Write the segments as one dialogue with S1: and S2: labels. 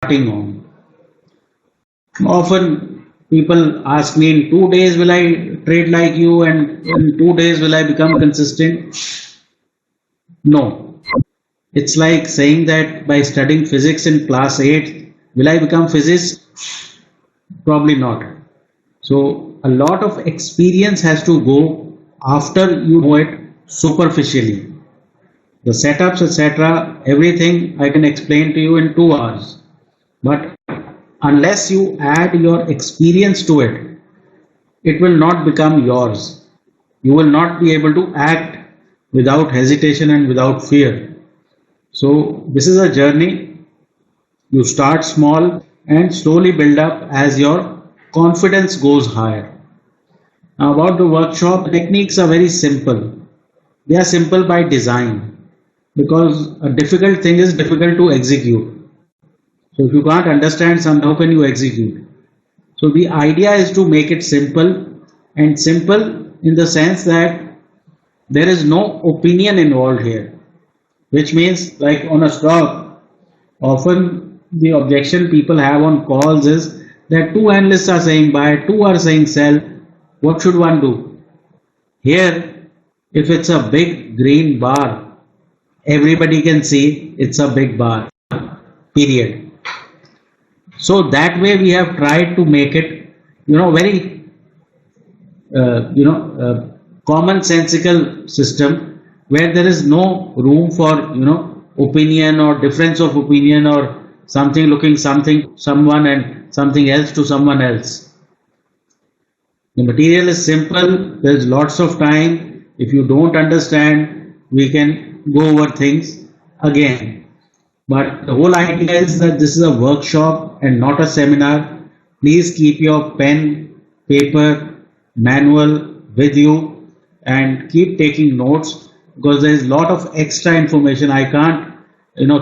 S1: starting on. Often people ask me, in 2 days will I trade like you, and in 2 days will I become consistent? No. It's like saying that by studying physics in class 8, will I become physicist? Probably not. So a lot of experience has to go after you know it superficially. The setups, etc., everything I can explain to you in 2 hours. But unless you add your experience to it, it will not become yours. You will not be able to act without hesitation and without fear. So, this is a journey. You start small and slowly build up as your confidence goes higher. Now, about the workshop, techniques are very simple. They are simple by design because a difficult thing is difficult to execute. So, if you can't understand something, how can you execute? So, the idea is to make it simple, and simple in the sense that there is no opinion involved here, which means, like on a stock, often the objection people have on calls is that two analysts are saying buy, two are saying sell. What should one do? Here, if it's a big green bar, everybody can see it's a big bar, period. So that way we have tried to make it, very, commonsensical system where there is no room for, opinion or difference of opinion or something looking something someone and something else to someone else. The material is simple, there's lots of time. If you don't understand, we can go over things again. But the whole idea is that this is a workshop and not a seminar. Please keep your pen, paper, manual with you and keep taking notes because there is a lot of extra information. I can't,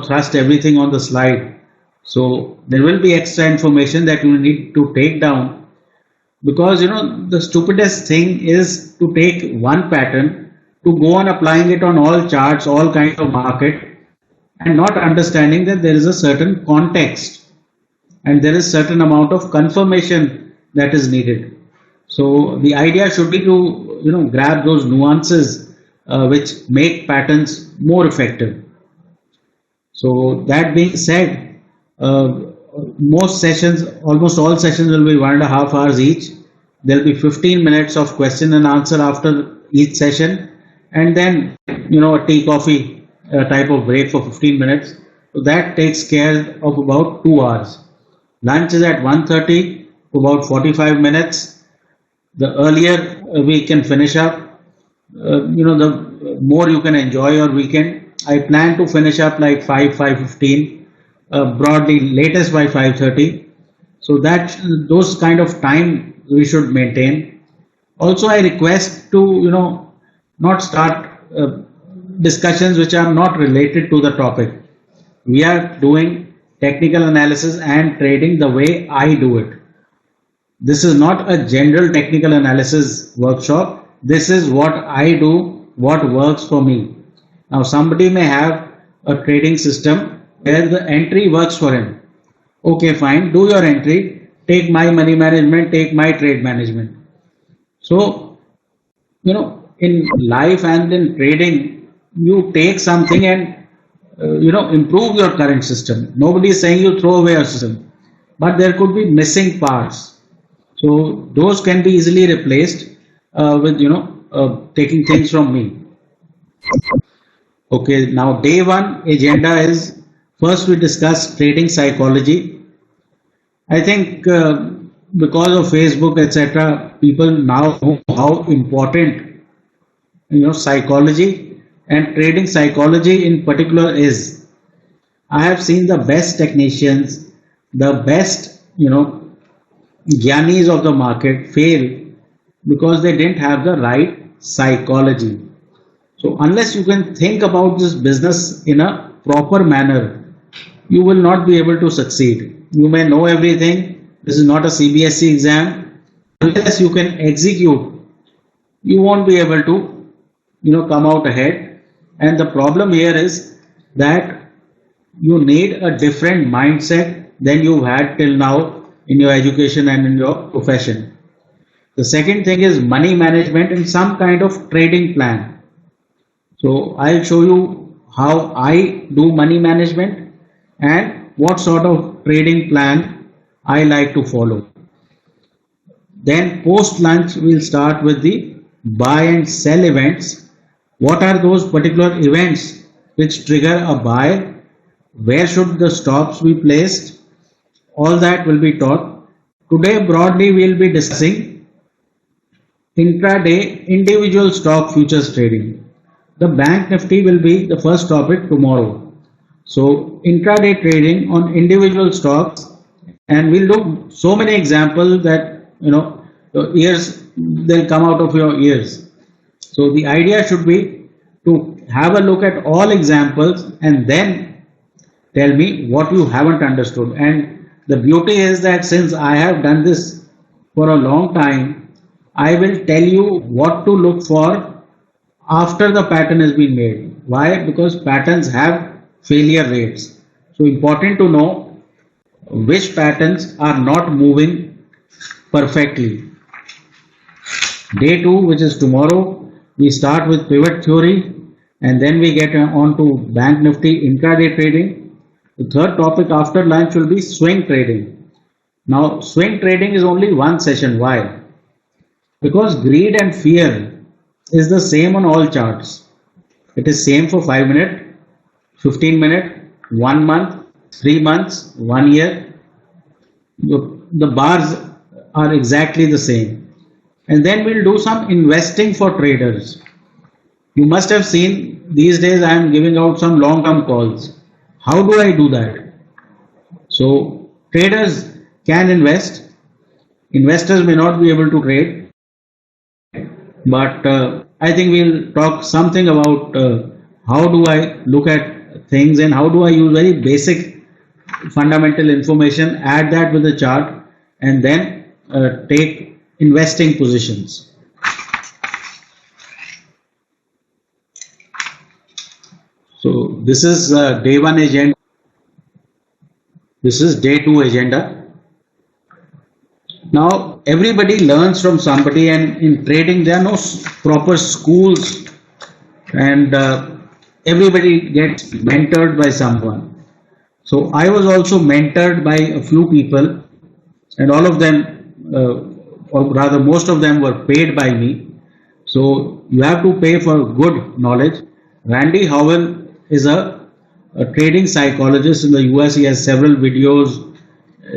S1: thrust everything on the slide. So there will be extra information that you need to take down because the stupidest thing is to take one pattern to go on applying it on all charts, all kinds of market and not understanding that there is a certain context and there is certain amount of confirmation that is needed. So the idea should be to grab those nuances which make patterns more effective. So that being said, most sessions, almost all sessions will be 1.5 hours each. There will be 15 minutes of question and answer after each session, and then a tea coffee type of break for 15 minutes. So that takes care of about 2 hours. Lunch is at 1:30 for about 45 minutes. The earlier we can finish up, the more you can enjoy your weekend. I plan to finish up like 5:15, broadly latest by 5:30. So that those kind of time we should maintain. Also, I request to not start discussions which are not related to the topic. We are doing technical analysis and trading the way I do it. This is not a general technical analysis workshop. This is what I do, what works for me. Now, somebody may have a trading system where the entry works for him. Okay, fine, do your entry, take my money management, take my trade management. So, in life and in trading, you take something and improve your current system. Nobody is saying you throw away your system, but there could be missing parts. So those can be easily replaced with taking things from me. Okay, now day one agenda is first we discuss trading psychology. I think because of Facebook etc., people now know how important psychology and trading psychology in particular is. I have seen the best technicians, the best Gyanis of the market fail because they didn't have the right psychology. So unless you can think about this business in a proper manner, you will not be able to succeed. You may know everything. This is not a CBSE exam. Unless you can execute, you won't be able to, come out ahead. And the problem here is that you need a different mindset than you've had till now in your education and in your profession. The second thing is money management and some kind of trading plan. So I'll show you how I do money management and what sort of trading plan I like to follow. Then post lunch we'll start with the buy and sell events. What are those particular events which trigger a buy? Where should the stops be placed? All that will be taught. Today broadly we'll be discussing intraday individual stock futures trading. The bank nifty will be the first topic tomorrow. So intraday trading on individual stocks, and we'll do so many examples that your ears, they'll come out of your ears. So the idea should be to have a look at all examples and then tell me what you haven't understood. And the beauty is that since I have done this for a long time, I will tell you what to look for after the pattern has been made. Why? Because patterns have failure rates. So important to know which patterns are not moving perfectly. Day 2, which is tomorrow, we start with pivot theory and then we get on to bank nifty intraday trading. The third topic after lunch will be swing trading. Now swing trading is only one session. Why? Because greed and fear is the same on all charts. It is same for 5 minute, 15 minute, 1 month, 3 months, 1 year. The bars are exactly the same. And then we'll do some investing for traders. You must have seen these days I am giving out some long term calls. How do I do that? So traders can invest. Investors may not be able to trade. But I think we'll talk something about how do I look at things and how do I use very basic fundamental information, add that with the chart and then take investing positions. So this is day 1 agenda. This is day 2 agenda. Now everybody learns from somebody, and in trading there are no proper schools, and everybody gets mentored by someone. So I was also mentored by a few people, and all of them, or rather most of them, were paid by me. So you have to pay for good knowledge. Randy Howell is a trading psychologist in the US. He has several videos.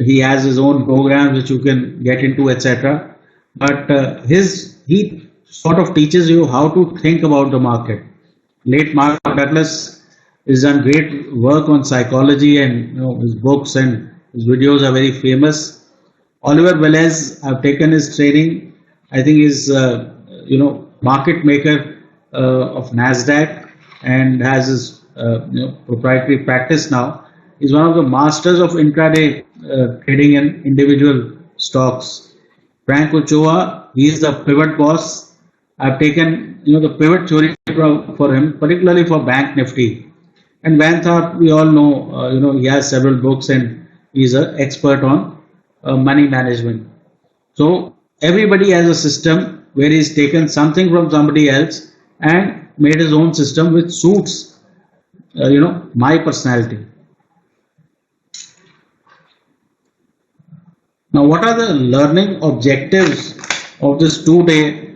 S1: He has his own programs which you can get into, etc. But he sort of teaches you how to think about the market. Late Mark Douglas has done great work on psychology, and his books and his videos are very famous. Oliver Velez, I've taken his training. I think he's market maker of Nasdaq and has his proprietary practice now. He's one of the masters of intraday trading in individual stocks. Frank Ochoa, he is the pivot boss. I've taken the pivot theory for him, particularly for Bank Nifty. And Van Tharp, we all know, he has several books and he's an expert on money management. So everybody has a system where he's taken something from somebody else and made his own system which suits my personality. Now, what are the learning objectives of this 2-day,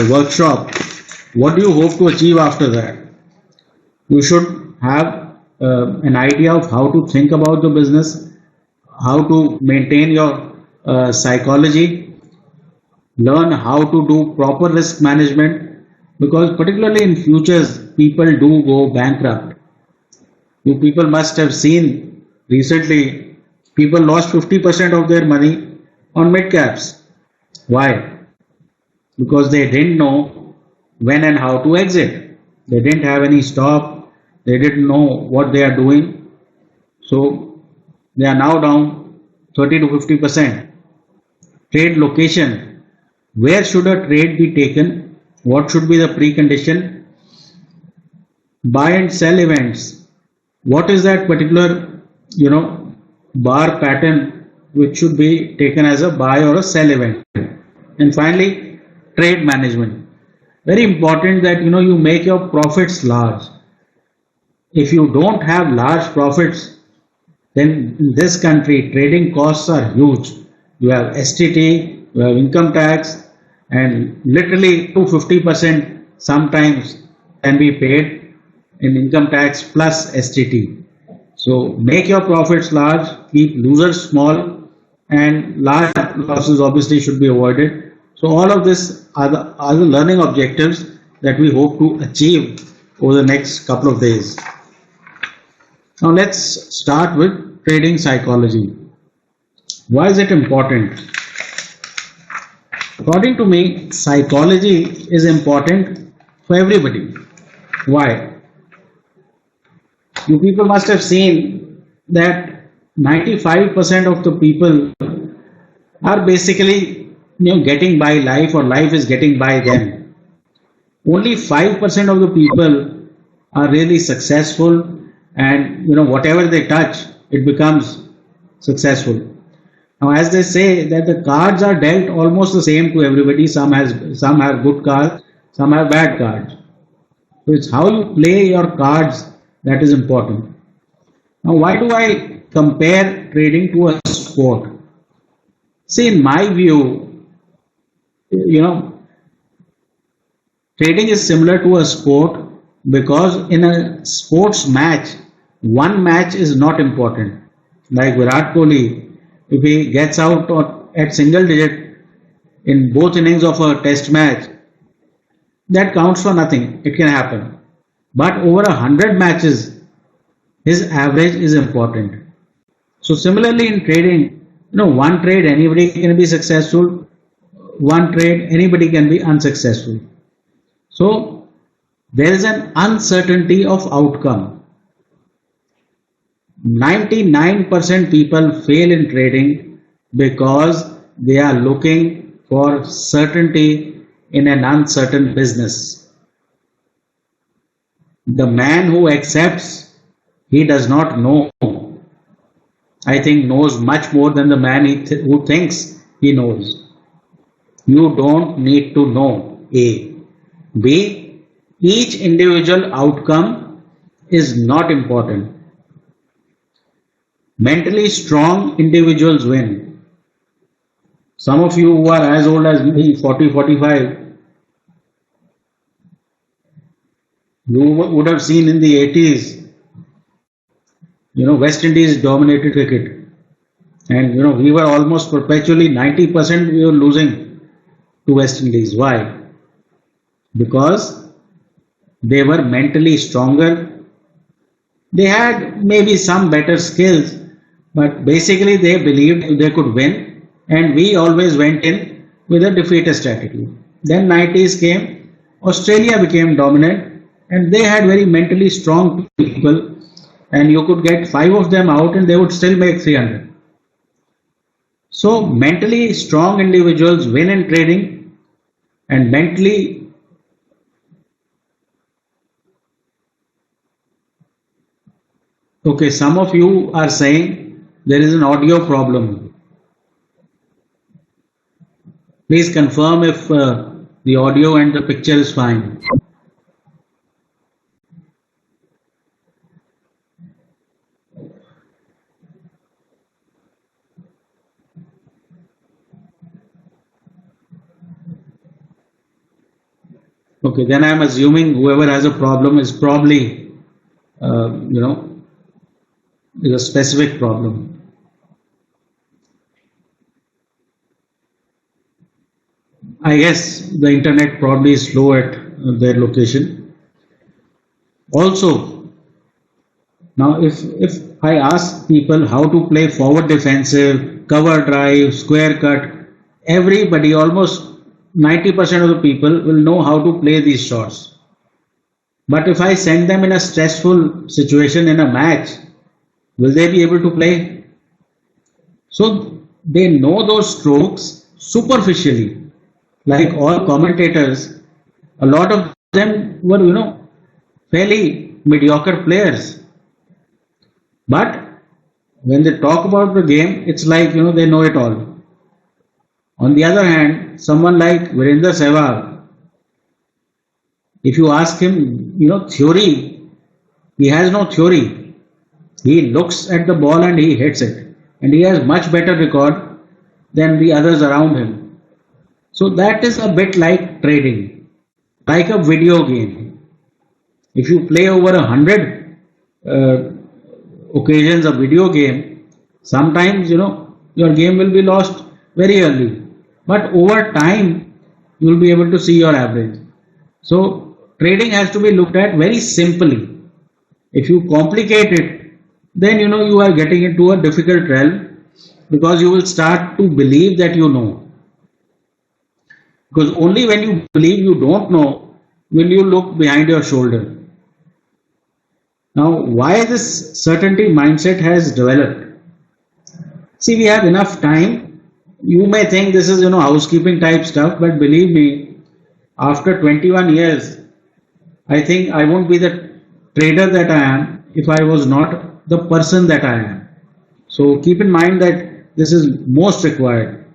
S1: workshop? What do you hope to achieve after that? You should have an idea of how to think about the business, how to maintain your psychology, learn how to do proper risk management, because particularly in futures, people do go bankrupt. You people must have seen recently, people lost 50% of their money on mid caps. Why? Because they didn't know when and how to exit. They didn't have any stop. They didn't know what they are doing. So they are now down 30 to 50%. Trade location. Where should a trade be taken? What should be the precondition? Buy and sell events. What is that particular you know, bar pattern which should be taken as a buy or a sell event. And finally, trade management. Very important that you make your profits large. If you don't have large profits, then in this country trading costs are huge. You have STT, you have income tax, and literally 250% sometimes can be paid in income tax plus STT. So make your profits large, keep losers small, and large losses obviously should be avoided. So all of this are the learning objectives that we hope to achieve over the next couple of days. Now let's start with trading psychology. Why is it important? According to me, psychology is important for everybody. Why? You people must have seen that 95% of the people are basically getting by life, or life is getting by them. Only 5% of the people are really successful, and whatever they touch, it becomes successful. Now, as they say that the cards are dealt almost the same to everybody. Some have good cards, some have bad cards. So it's how you play your cards that is important. Now, why do I compare trading to a sport? See, in my view, trading is similar to a sport, because in a sports match, one match is not important. Like Virat Kohli, if he gets out at single digit in both innings of a test match, that counts for nothing. It can happen. But over 100 matches, his average is important. So similarly in trading, one trade anybody can be successful, one trade anybody can be unsuccessful. So there is an uncertainty of outcome. 99% people fail in trading because they are looking for certainty in an uncertain business. The man who accepts he does not know, I think, knows much more than the man who thinks he knows. You don't need to know A. B. Each individual outcome is not important. Mentally strong individuals win. Some of you who are as old as me, 40, 45, you would have seen in the 80s, West Indies dominated cricket. And, we were almost perpetually 90% we were losing to West Indies. Why? Because they were mentally stronger. They had maybe some better skills, but basically they believed they could win, and we always went in with a defeatist strategy. Then 90s came, Australia became dominant, and they had very mentally strong people, and you could get 5 of them out and they would still make 300. So mentally strong individuals win in trading, and mentally okay, some of you are saying there is an audio problem. Please confirm if the audio and the picture is fine. Okay, then I am assuming whoever has a problem is probably, is a specific problem. I guess the internet probably is slow at their location. Also, now if I ask people how to play forward defensive, cover drive, square cut, everybody, almost 90% of the people will know how to play these shots. But if I send them in a stressful situation in a match, will they be able to play? So they know those strokes superficially. Like all commentators, a lot of them were, fairly mediocre players. But When they talk about the game, it's like they know it all. On the other hand, someone like Virender Sehwag, if you ask him, theory, he has no theory. He looks at the ball and he hits it, and he has much better record than the others around him. So that is a bit like trading, like a video game. If you play over 100 uh, occasions a video game, sometimes your game will be lost very early, but over time you will be able to see your average. So trading has to be looked at very simply. If you complicate it, then you are getting into a difficult realm, because you will start to believe that you know. Because only when you believe you don't know will you look behind your shoulder. Now, why this certainty mindset has developed? See, we have enough time. You may think this is housekeeping type stuff, but believe me, after 21 years, I think I won't be the trader that I am if I was not the person that I am. So keep in mind that this is most required.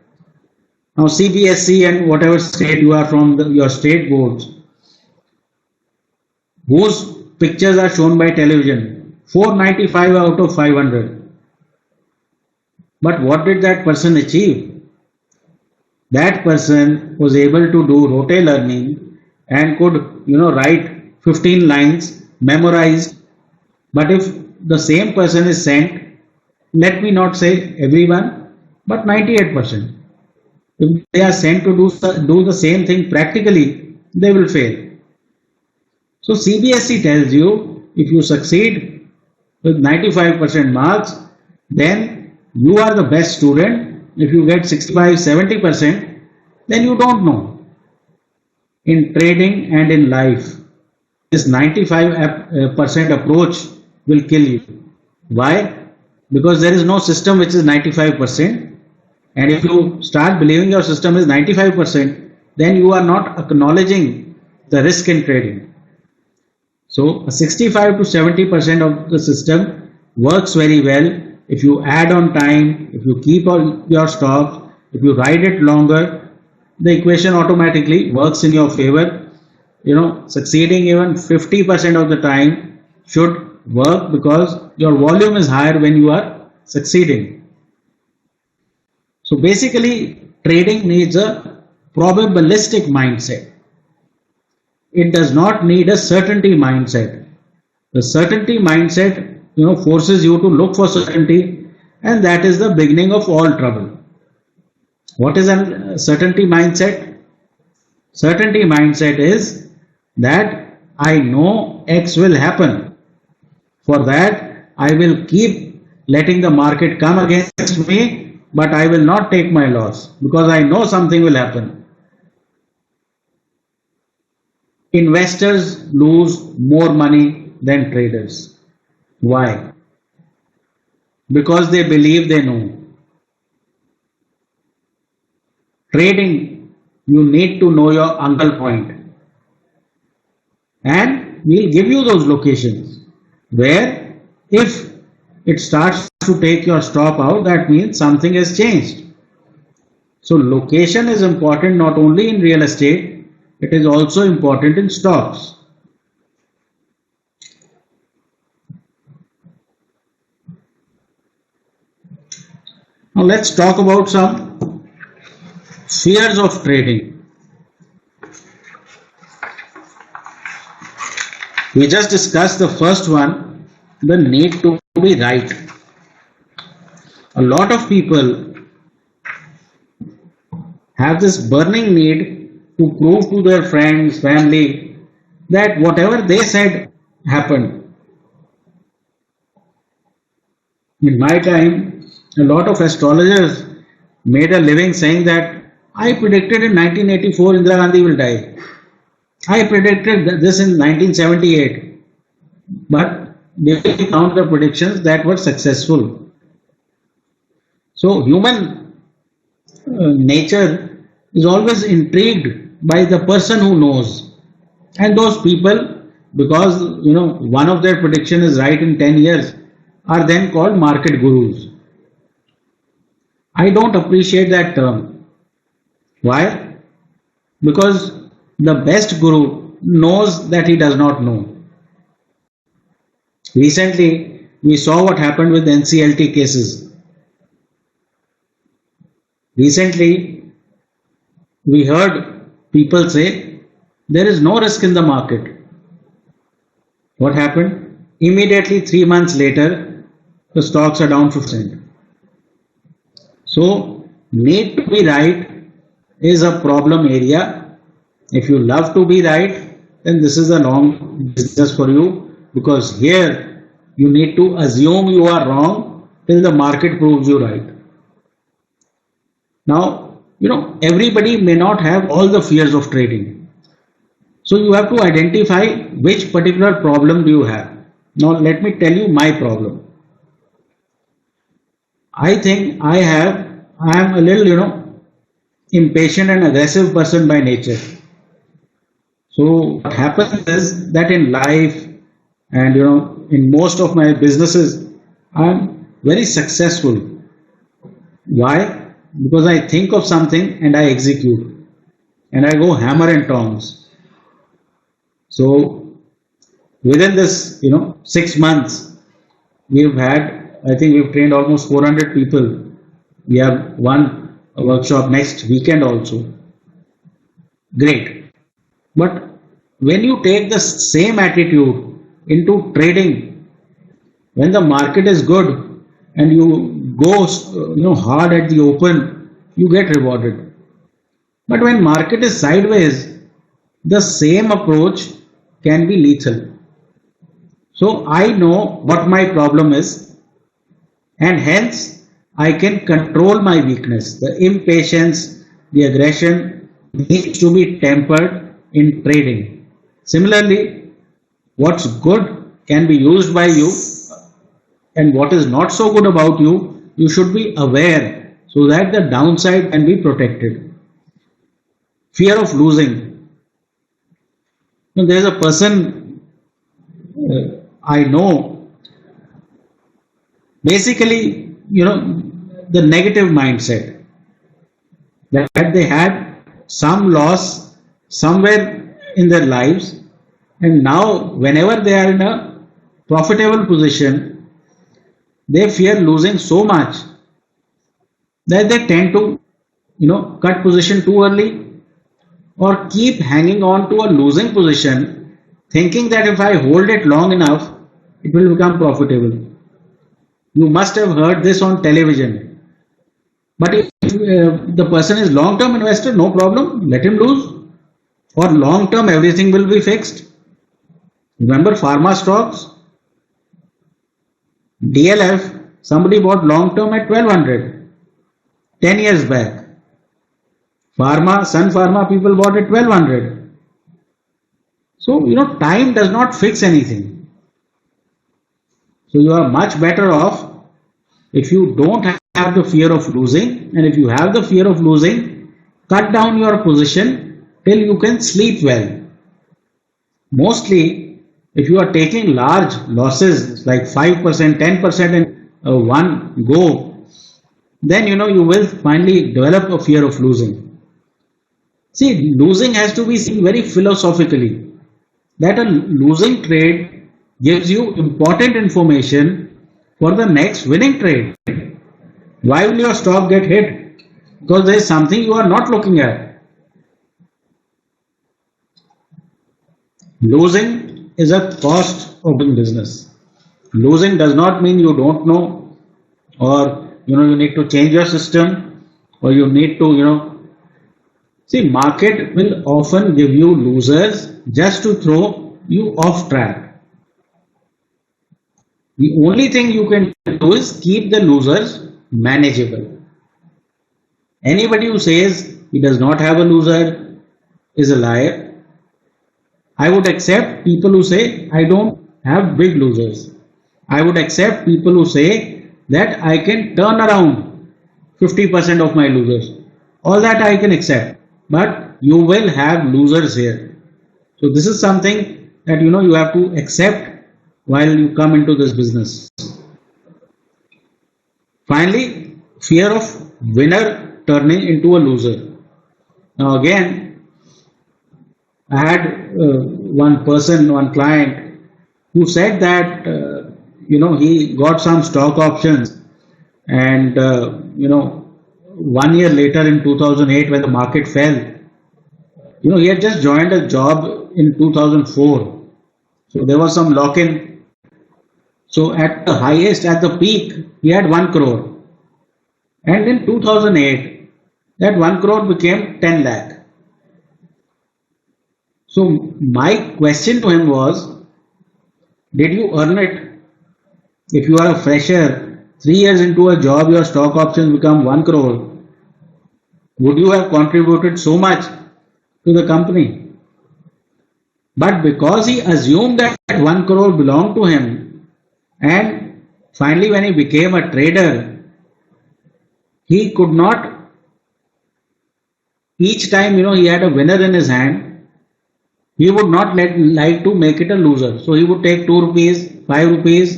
S1: Now CBSE and whatever state you are from, your state boards, whose pictures are shown by television, 495 out of 500. But what did that person achieve? That person was able to do rote learning and could write 15 lines memorized. But if the same person is sent, let me not say everyone, but 98%, if they are sent to do the same thing practically, they will fail. So CBSE tells you, if you succeed with 95% marks, then you are the best student. If you get 65-70%, then you don't know. In trading and in life, this 95% approach will kill you. Why? Because there is no system which is 95%. And if you start believing your system is 95%, then you are not acknowledging the risk in trading. So 65 to 70% of the system works very well if you add on time, if you keep on your stocks, if you ride it longer, the equation automatically works in your favor. Succeeding even 50% of the time should work, because your volume is higher when you are succeeding. So basically, trading needs a probabilistic mindset. It does not need a certainty mindset. The certainty mindset, forces you to look for certainty, and that is the beginning of all trouble. What is a certainty mindset? Certainty mindset is that I know X will happen. For that, I will keep letting the market come against me, but I will not take my loss, because I know something will happen. Investors lose more money than traders. Why? Because they believe they know. Trading, you need to know your angle point. And we'll give you those locations where if it starts to take your stop out, that means something has changed. So location is important not only in real estate, it is also important in stocks. Now let's talk about some fears of trading. We just discussed the first one, the need to be right. A lot of people have this burning need to prove to their friends, family, that whatever they said happened. In my time, a lot of astrologers made a living saying that I predicted in 1984 Indira Gandhi will die. I predicted this in 1978. But they count the predictions that were successful. So human nature is always intrigued by the person who knows, and those people, because one of their prediction is right in 10 years, are then called market gurus. I don't appreciate that term. Why? Because the best guru knows that he does not know. Recently, we saw what happened with NCLT cases. Recently, we heard people say there is no risk in the market. What happened? Immediately 3 months later, the stocks are down 50%. So, need to be right is a problem area. If you love to be right, then this is a wrong business for you, because here you need to assume you are wrong till the market proves you right. Now, everybody may not have all the fears of trading. So you have to identify which particular problem do you have. Now let me tell you my problem. I think I am a little, impatient and aggressive person by nature. So what happens is that in life and in most of my businesses, I'm very successful. Why? Because I think of something and I execute and I go hammer and tongs. So within this, 6 months, I think we've trained almost 400 people. We have one workshop next weekend also. Great. But when you take the same attitude into trading, when the market is good and you go, hard at the open, you get rewarded. But when market is sideways, the same approach can be lethal. So I know what my problem is, and hence I can control my weakness. The impatience, the aggression needs to be tempered in trading. Similarly, what's good can be used by you, and what is not so good about you, you should be aware so that the downside can be protected. Fear of losing. There's a person I know, basically, the negative mindset that they had some loss somewhere in their lives, and now whenever they are in a profitable position, they fear losing so much that they tend to, cut position too early or keep hanging on to a losing position, thinking that if I hold it long enough, it will become profitable. You must have heard this on television. But if the person is long-term investor, no problem, let him lose. For long-term, everything will be fixed. Remember pharma stocks? DLF, somebody bought long-term at 1200, 10 years back. Sun Pharma people bought at 1200. So, time does not fix anything. So you are much better off if you don't have the fear of losing, and if you have the fear of losing, cut down your position till you can sleep well. Mostly, if you are taking large losses like 5%, 10% in one go, then you will finally develop a fear of losing. See, losing has to be seen very philosophically. That a losing trade gives you important information for the next winning trade. Why will your stock get hit? Because there is something you are not looking at. Losing is a cost of doing business. Losing does not mean you don't know, or you need to change your system, or you need to see, market will often give you losers just to throw you off track. The only thing you can do is keep the losers manageable. Anybody who says he does not have a loser is a liar. I would accept people who say I don't have big losers. I would accept people who say that I can turn around 50% of my losers. All that I can accept. But you will have losers here. So this is something that you have to accept while you come into this business. Finally, fear of winner turning into a loser. Now again, I had one client who said that he got some stock options, and 1 year later in 2008 when the market fell, he had just joined a job in 2004, so there was some lock-in. So at the highest, at the peak, he had 1 crore, and in 2008 that 1 crore became 10 lakh. So my question to him was, did you earn it? If you are a fresher, 3 years into a job, your stock options become 1 crore. Would you have contributed so much to the company? But because he assumed that 1 crore belonged to him, and finally when he became a trader, he could not, each time he had a winner in his hand, he would not like to make it a loser. So he would take 2 rupees, 5 rupees,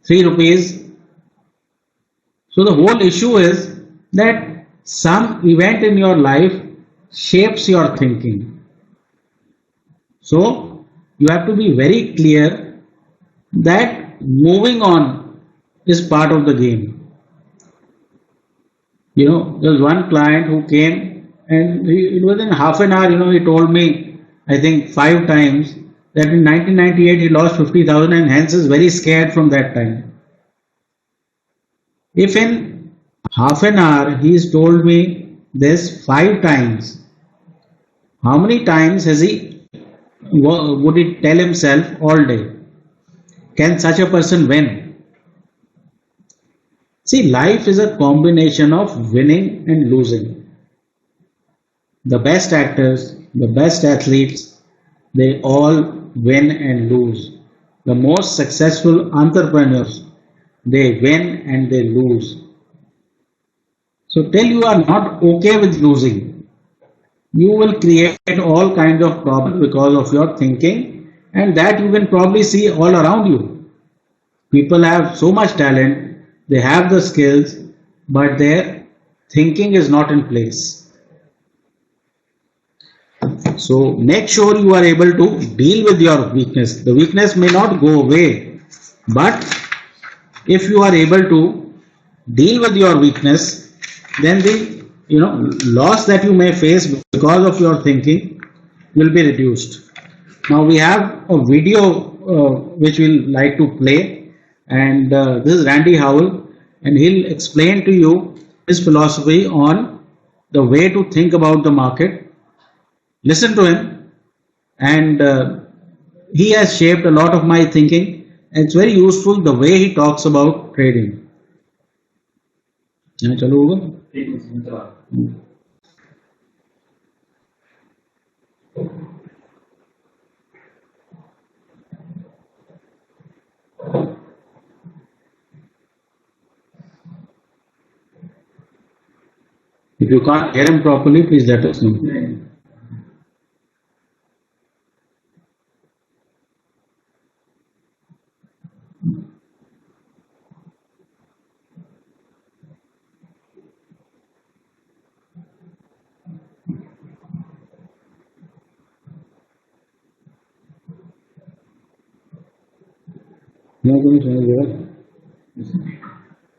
S1: 3 rupees. So the whole issue is that some event in your life shapes your thinking. So you have to be very clear that moving on is part of the game. There's one client who came, and within half an hour, he told me, I think 5 times, that in 1998 he lost 50,000 and hence is very scared from that time. If in half an hour he has told me this 5 times, how many times would he tell himself all day? Can such a person win? See, life is a combination of winning and losing. The best actors, the best athletes, they all win and lose. The most successful entrepreneurs, they win and they lose. So till you are not okay with losing, you will create all kinds of problems because of your thinking, and that you can probably see all around you. People have so much talent, they have the skills, but their thinking is not in place. So make sure you are able to deal with your weakness. The weakness may not go away, but if you are able to deal with your weakness, then the loss that you may face because of your thinking will be reduced. Now we have a video which we'll like to play, and this is Randy Howell, and he'll explain to you his philosophy on the way to think about the market. Listen to him, and he has shaped a lot of my thinking, and it's very useful the way he talks about trading. चलो होगा? If you can't hear him properly, please let us know.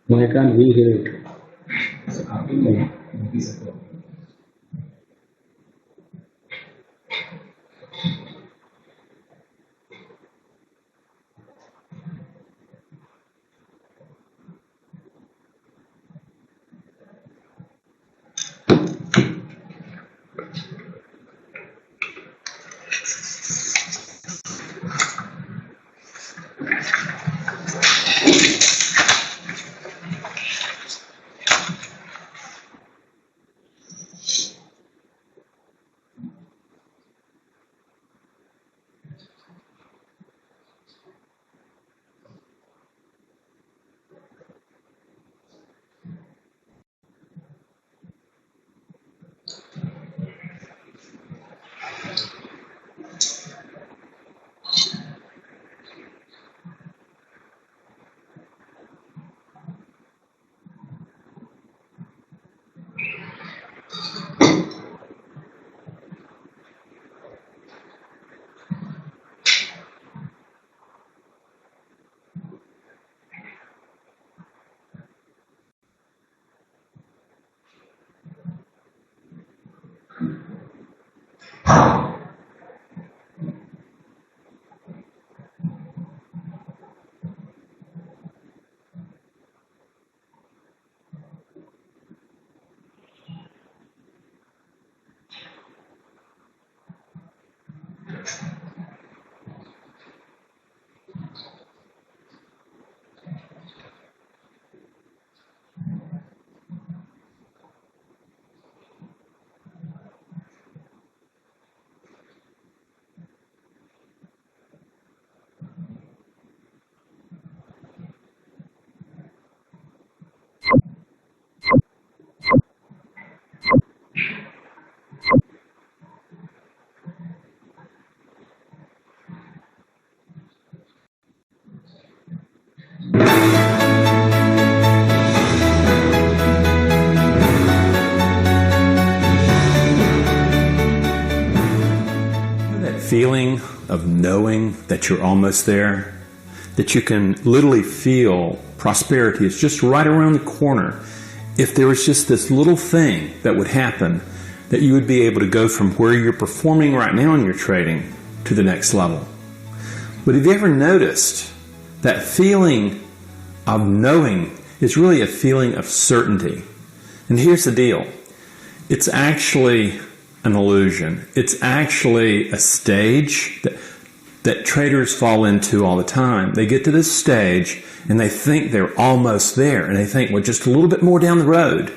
S1: Why can't we hear it?
S2: feeling of knowing that you're almost there, that you can literally feel prosperity is just right around the corner. If there was just this little thing that would happen, that you would be able to go from where you're performing right now in your trading to the next level. But have you ever noticed that feeling of knowing is really a feeling of certainty? And here's the deal. It's actually an illusion. It's actually a stage that traders fall into all the time. They get to this stage and they think they're almost there. And they think, well, just a little bit more down the road,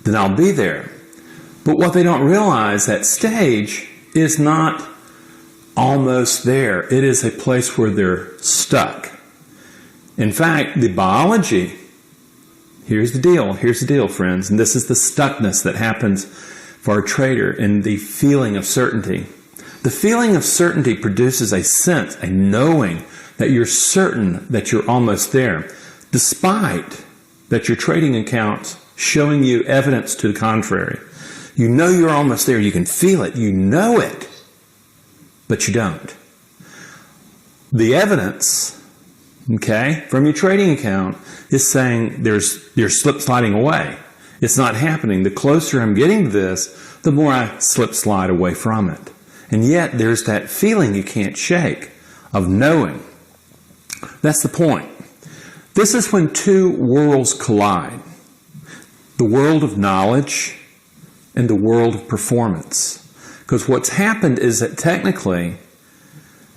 S2: then I'll be there. But what they don't realize, that stage is not almost there. It is a place where they're stuck. In fact, the biology, here's the deal, friends, and this is the stuckness that happens for a trader in the feeling of certainty. The feeling of certainty produces a sense, a knowing that you're certain that you're almost there, despite that your trading account's showing you evidence to the contrary. You know you're almost there. You can feel it. You know it, but you don't. The evidence, okay, from your trading account is saying you're slip sliding away. It's not happening. The closer I'm getting to this, the more I slip slide away from it. And yet there's that feeling you can't shake of knowing. That's the point. This is when two worlds collide. The world of knowledge and the world of performance. Because what's happened is that technically,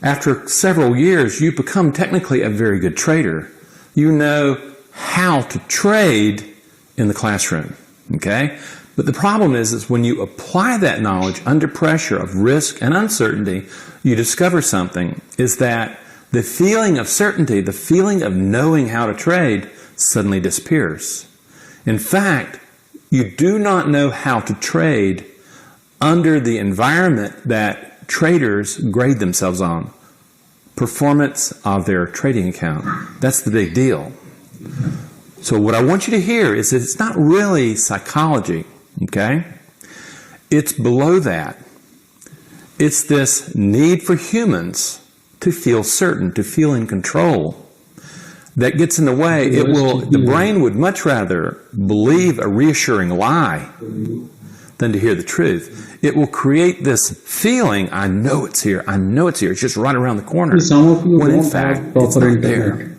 S2: after several years, you become technically a very good trader. You know how to trade in the classroom, okay? But the problem is when you apply that knowledge under pressure of risk and uncertainty, you discover something, is that the feeling of certainty, the feeling of knowing how to trade, suddenly disappears. In fact, you do not know how to trade under the environment that traders grade themselves on. Performance of their trading account. That's the big deal. So what I want you to hear is that it's not really psychology, okay? It's below that. It's this need for humans to feel certain, to feel in control, that gets in the way. The brain would much rather believe a reassuring lie than to hear the truth. It will create this feeling, I know it's here, it's just right around the corner.
S1: Some of you
S2: when in
S1: don't
S2: fact,
S1: have proper
S2: it's not
S1: internet.
S2: there.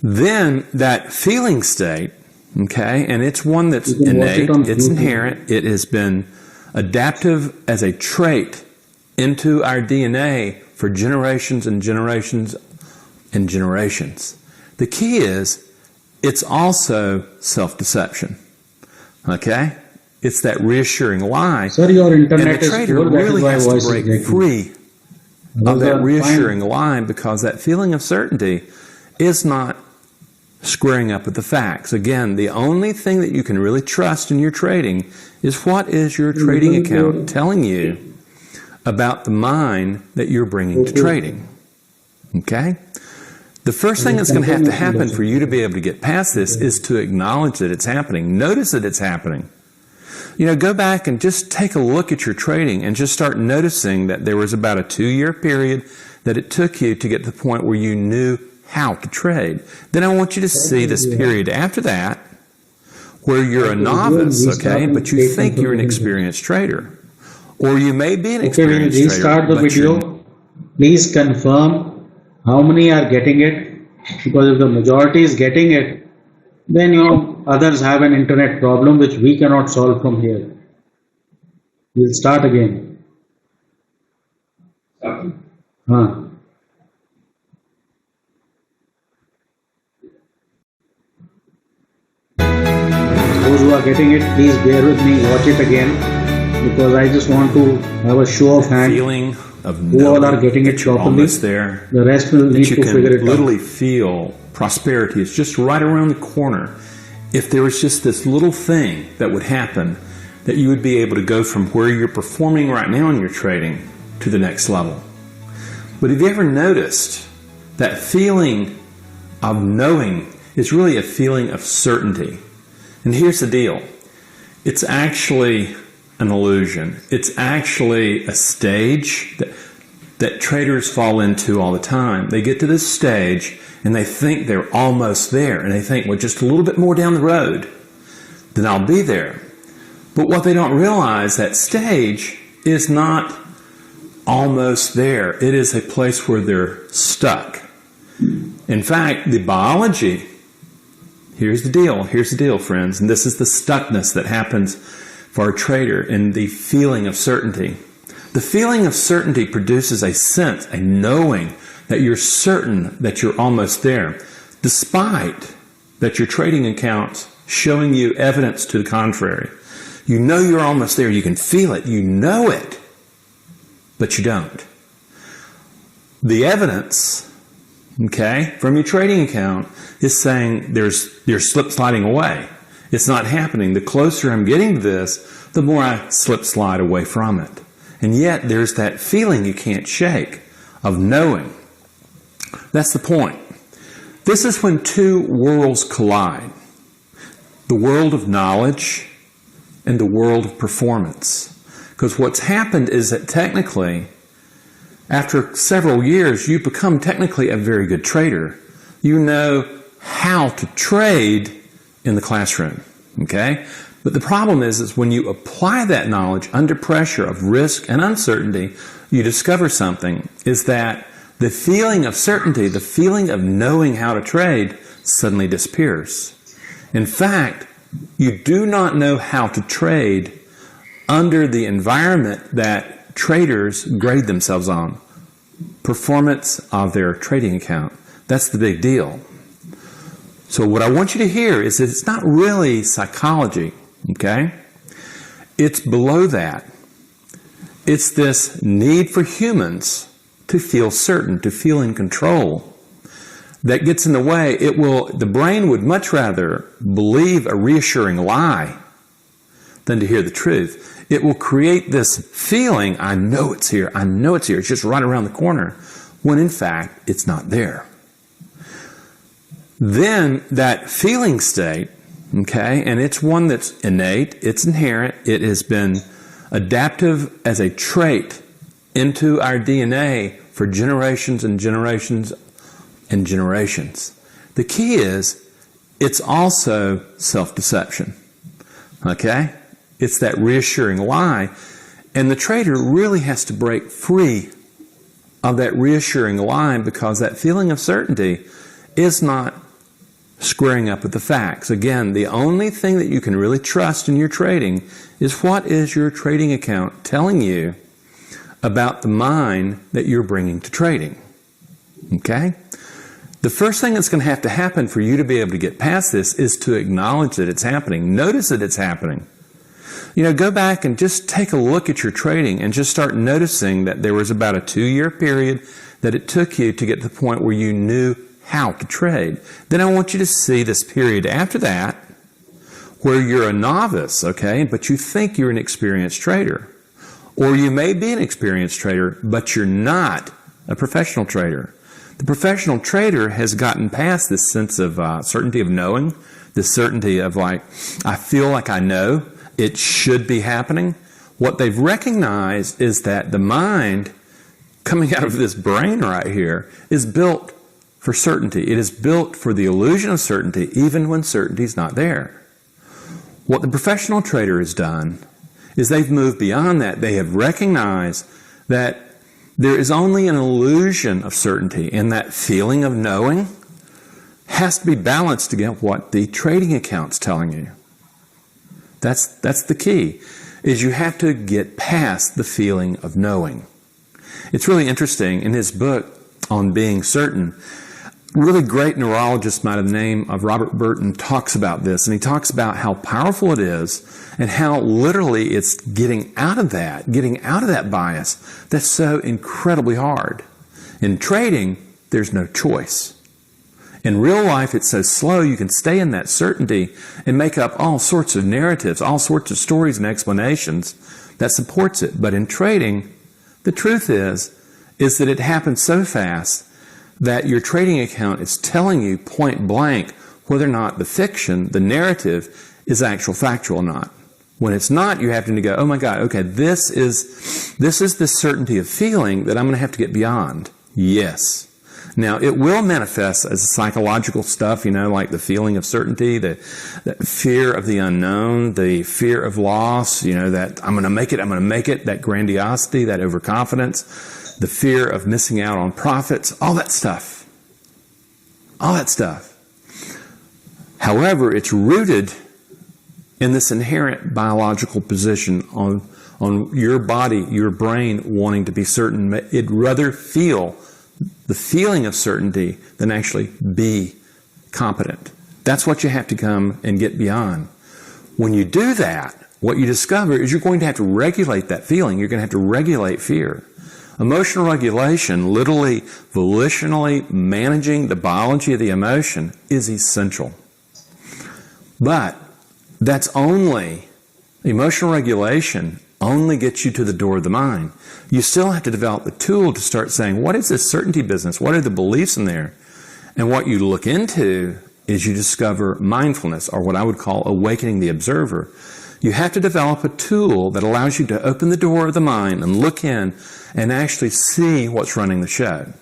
S2: Then that feeling state, okay, and it's one that's innate, it's inherent, it has been adaptive as a trait into our DNA for generations and generations and generations. The key is, it's also self-deception, okay? It's that reassuring lie.
S1: Sir, your internet
S2: and the trader really has to break free of that reassuring lie, because that feeling of certainty is not squaring up with the facts. Again, the only thing that you can really trust in your trading is what is your trading account telling you about the mind that you're bringing to trading. Okay? The first thing that's going to have to happen for you to be able to get past this is to acknowledge that it's happening. Notice that it's happening. You know, go back and just take a look at your trading and just start noticing that there was about a 2-year period that it took you to get to the point where you knew how to trade. Then I want you to see this period after that where you're a novice, okay, but you think you're an experienced trader. Or you may be an experienced trader.
S1: Restart the video. Please confirm how many are getting it, because if the majority is getting it, then others have an internet problem which we cannot solve from here. We'll start again. Those who are getting it, please bear with me, watch it again, because I just want to have a show of hands.
S2: Feeling of
S1: who all are getting it properly.
S2: There,
S1: the rest will need to figure it out.
S2: Literally feel prosperity is just right around the corner. If there was just this little thing that would happen, that you would be able to go from where you're performing right now in your trading to the next level. But have you ever noticed that feeling of knowing is really a feeling of certainty? And here's the deal. It's actually an illusion. It's actually a stage that traders fall into all the time. They get to this stage and they think they're almost there. And they think, well, just a little bit more down the road, then I'll be there. But what they don't realize, that stage is not almost there. It is a place where they're stuck. In fact, the biology, here's the deal, friends, and this is the stuckness that happens for a trader in the feeling of certainty. The feeling of certainty produces a sense, a knowing that you're certain that you're almost there, despite that your trading account's showing you evidence to the contrary. You know you're almost there. You can feel it. You know it, but you don't. The evidence, okay, from your trading account is saying you're slip sliding away. It's not happening. The closer I'm getting to this, the more I slip slide away from it. And yet there's that feeling you can't shake of knowing. That's the point. This is when two worlds collide. The world of knowledge and the world of performance. Because what's happened is that technically, after several years, you become technically a very good trader. You know how to trade in the classroom, okay? But the problem is when you apply that knowledge under pressure of risk and uncertainty, you discover something, is that the feeling of certainty, the feeling of knowing how to trade, suddenly disappears. In fact, you do not know how to trade under the environment that traders grade themselves on. Performance of their trading account. That's the big deal. So what I want you to hear is that it's not really psychology, okay? It's below that. It's this need for humans to feel certain, to feel in control, that gets in the way. The brain would much rather believe a reassuring lie than to hear the truth. It will create this feeling, I know it's here, it's just right around the corner, when in fact it's not there. Then that feeling state, okay, and it's one that's innate, it's inherent, it has been adaptive as a trait into our DNA for generations and generations and generations. The key is, it's also self-deception, okay? It's that reassuring lie, and the trader really has to break free of that reassuring lie, because that feeling of certainty is not squaring up with the facts. Again, the only thing that you can really trust in your trading is what is your trading account telling you about the mind that you're bringing to trading. Okay? The first thing that's going to have to happen for you to be able to get past this is to acknowledge that it's happening. Notice that it's happening. You know, go back and just take a look at your trading and just start noticing that there was about a 2-year period that it took you to get to the point where you knew how to trade. Then I want you to see this period after that where you're a novice, okay, but you think you're an experienced trader. Or you may be an experienced trader, but you're not a professional trader. The professional trader has gotten past this sense of certainty of knowing, this certainty of like, I feel like I know, it should be happening. What they've recognized is that the mind coming out of this brain right here is built for certainty. It is built for the illusion of certainty, even when certainty is not there. What the professional trader has done is they've moved beyond that. They have recognized that there is only an illusion of certainty, and that feeling of knowing has to be balanced against what the trading account's telling you. That's the key, is you have to get past the feeling of knowing. It's really interesting, in his book on being certain, a really great neurologist by the name of Robert Burton talks about this, and he talks about how powerful it is and how literally it's getting out of that bias that's so incredibly hard. In trading, there's no choice. In real life, it's so slow, you can stay in that certainty and make up all sorts of narratives, all sorts of stories and explanations that supports it. But in trading, the truth is that it happens so fast that your trading account is telling you point blank whether or not the fiction, the narrative, is actual factual or not. When it's not, you have to go, oh my God, okay, this is the certainty of feeling that I'm going to have to get beyond. Yes. Now, it will manifest as psychological stuff, like the feeling of certainty, the fear of the unknown, the fear of loss, that I'm going to make it, that grandiosity, that overconfidence, the fear of missing out on profits, all that stuff. However, it's rooted in this inherent biological position on your body, your brain wanting to be certain. It'd rather feel the feeling of certainty than actually be competent. That's what you have to come and get beyond. When you do that, what you discover is you're going to have to regulate that feeling. You're going to have to regulate fear. Emotional regulation, literally volitionally managing the biology of the emotion, is essential. But emotional regulation only gets you to the door of the mind. You still have to develop the tool to start saying, what is this certainty business? What are the beliefs in there? And what you look into is you discover mindfulness, or what I would call awakening the observer. You have to develop a tool that allows you to open the door of the mind and look in and actually see what's running the show.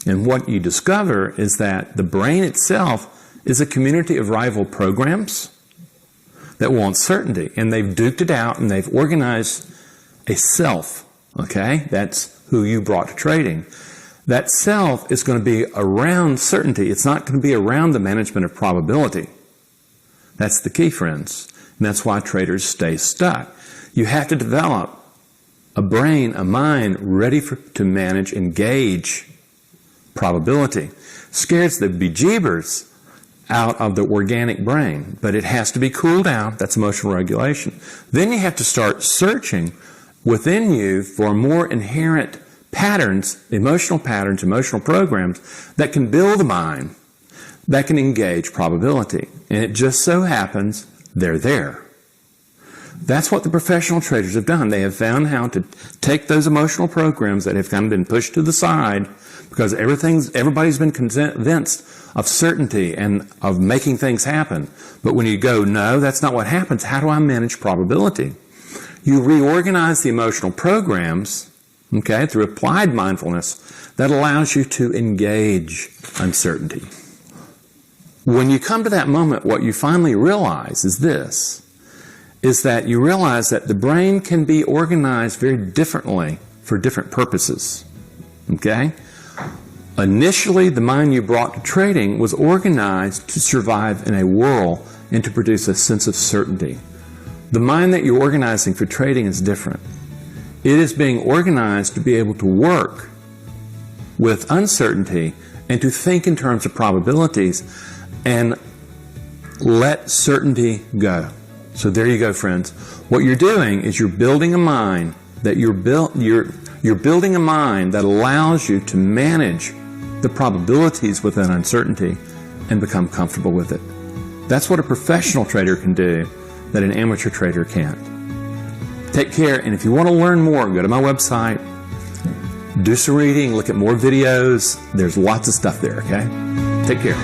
S2: And what you discover is that the brain itself is a community of rival programs that want certainty, and they've duked it out and they've organized a self, okay? That's who you brought to trading. That self is going to be around certainty. It's not going to be around the management of probability. That's the key, friends. And that's why traders stay stuck. You have to develop a brain, a mind ready to manage, engage probability. Scares the bejeebers out of the organic brain, but it has to be cooled down. That's emotional regulation. Then you have to start searching within you for more inherent patterns, emotional programs that can build a mind, that can engage probability. And it just so happens they're there. That's what the professional traders have done. They have found how to take those emotional programs that have kind of been pushed to the side because everybody's been convinced of certainty and of making things happen. But when you go, no, that's not what happens. How do I manage probability? You reorganize the emotional programs, okay, through applied mindfulness that allows you to engage uncertainty. When you come to that moment, what you finally realize is this, is that you realize that the brain can be organized very differently for different purposes, okay? Initially, the mind you brought to trading was organized to survive in a whirl and to produce a sense of certainty. The mind that you're organizing for trading is different. It is being organized to be able to work with uncertainty and to think in terms of probabilities and let certainty go. So there you go, friends. What you're doing is you're building a mind that you're building a mind that allows you to manage the probabilities within uncertainty and become comfortable with it. That's what a professional trader can do that an amateur trader can't. Take care, and if you want to learn more, go to my website, do some reading, look at more videos. There's lots of stuff there, okay? Take care.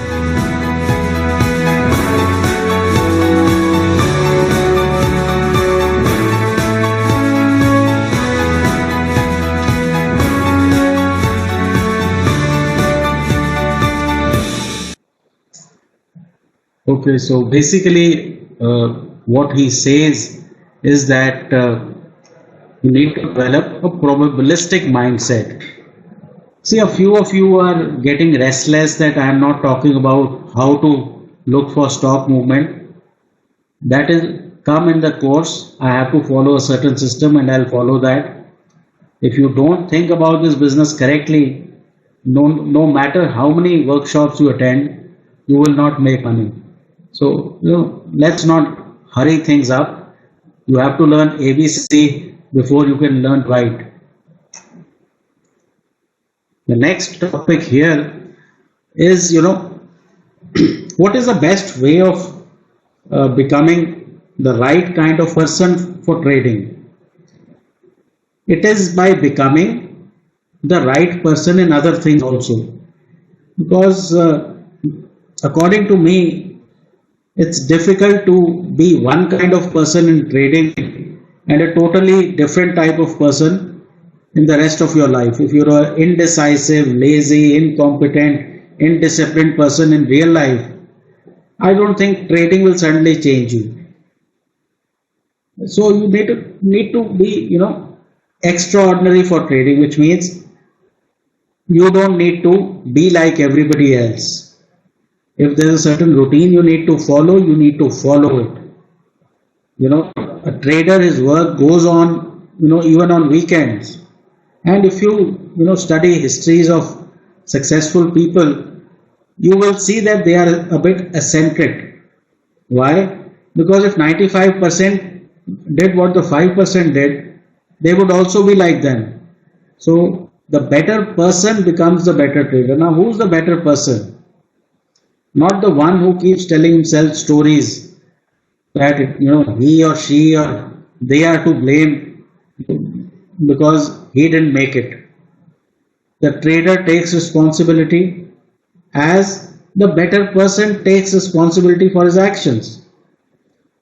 S1: Okay, so basically what he says is that you need to develop a probabilistic mindset. See, a few of you are getting restless that I am not talking about how to look for stock movement. That is come in the course. I have to follow a certain system and I'll follow that. If you don't think about this business correctly, no matter how many workshops you attend, you will not make money. So, let's not hurry things up. You have to learn ABC before you can learn right. The next topic here is, what is the best way of becoming the right kind of person for trading? It is by becoming the right person in other things also. Because according to me, It's difficult to be one kind of person in trading and a totally different type of person in the rest of your life. If you're an indecisive, lazy, incompetent, indisciplined person in real life, I don't think trading will suddenly change you. So you need to be, extraordinary for trading, which means you don't need to be like everybody else. If there's a certain routine you need to follow, you need to follow it. A trader, his work goes on, even on weekends. And if you study histories of successful people, you will see that they are a bit eccentric. Why? Because if 95% did what the 5% did, they would also be like them. So the better person becomes the better trader. Now, who's the better person? Not the one who keeps telling himself stories that he or she or they are to blame because he didn't make it. The trader takes responsibility as the better person takes responsibility for his actions.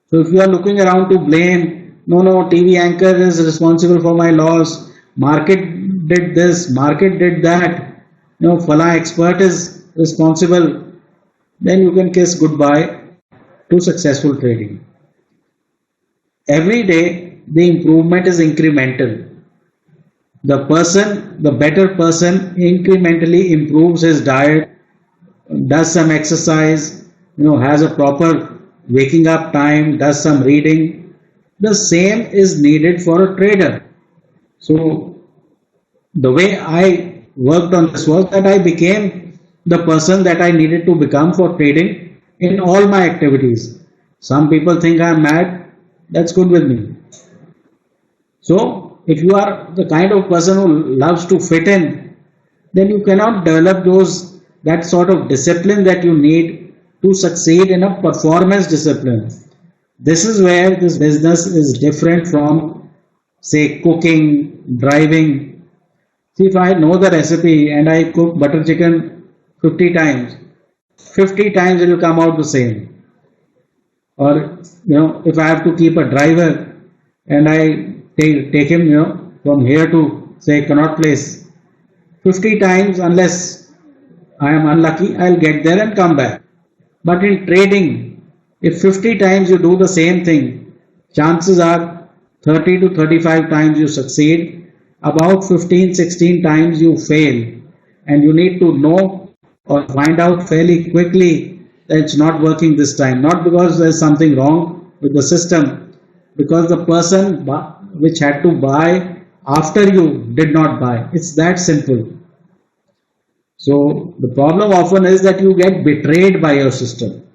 S1: So if you are looking around to blame, no, TV anchor is responsible for my loss, market did this, market did that, Fala expert is responsible, then you can kiss goodbye to successful trading. Every day the improvement is incremental. The better person incrementally improves his diet, does some exercise, has a proper waking up time, does some reading. The same is needed for a trader. So the way I worked on this was that I became the person that I needed to become for trading in all my activities. Some people think I'm mad. That's good with me. So if you are the kind of person who loves to fit in, then you cannot develop that sort of discipline that you need to succeed in a performance discipline. This is where this business is different from, say, cooking, driving. See, if I know the recipe and I cook butter chicken 50 times, 50 times it will come out the same. Or, if I have to keep a driver and I take him, from here to, say, Connaught Place, 50 times, unless I am unlucky, I'll get there and come back. But in trading, if 50 times you do the same thing, chances are 30 to 35 times you succeed, about 15-16 times you fail, and you need to know or find out fairly quickly that it's not working this time. Not because there's something wrong with the system, because the person which had to buy after you did not buy. It's that simple. So the problem often is that you get betrayed by your system.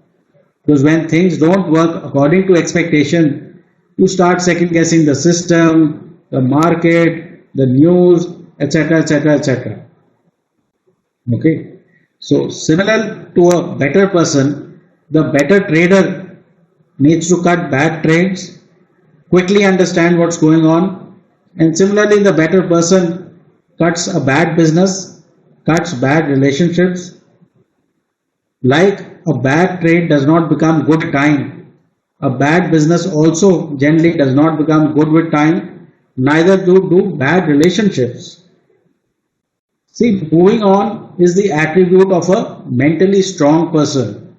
S1: Because when things don't work according to expectation, you start second guessing the system, the market, the news, etc., etc., etc. Okay. So similar to a better person, the better trader needs to cut bad trades, quickly understand what's going on, and similarly the better person cuts a bad business, cuts bad relationships. Like a bad trade does not become good time, a bad business also generally does not become good with time, neither do bad relationships. See, moving on is the attribute of a mentally strong person.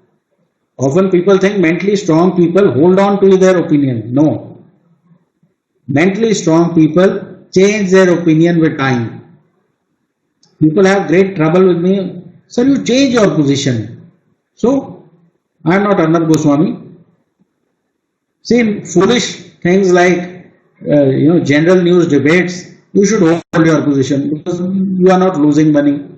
S1: Often people think mentally strong people hold on to their opinion. No. Mentally strong people change their opinion with time. People have great trouble with me. Sir, you change your position. So, I am not Arnab Goswami. See, foolish things like, general news debates, you should hold your position because you are not losing money.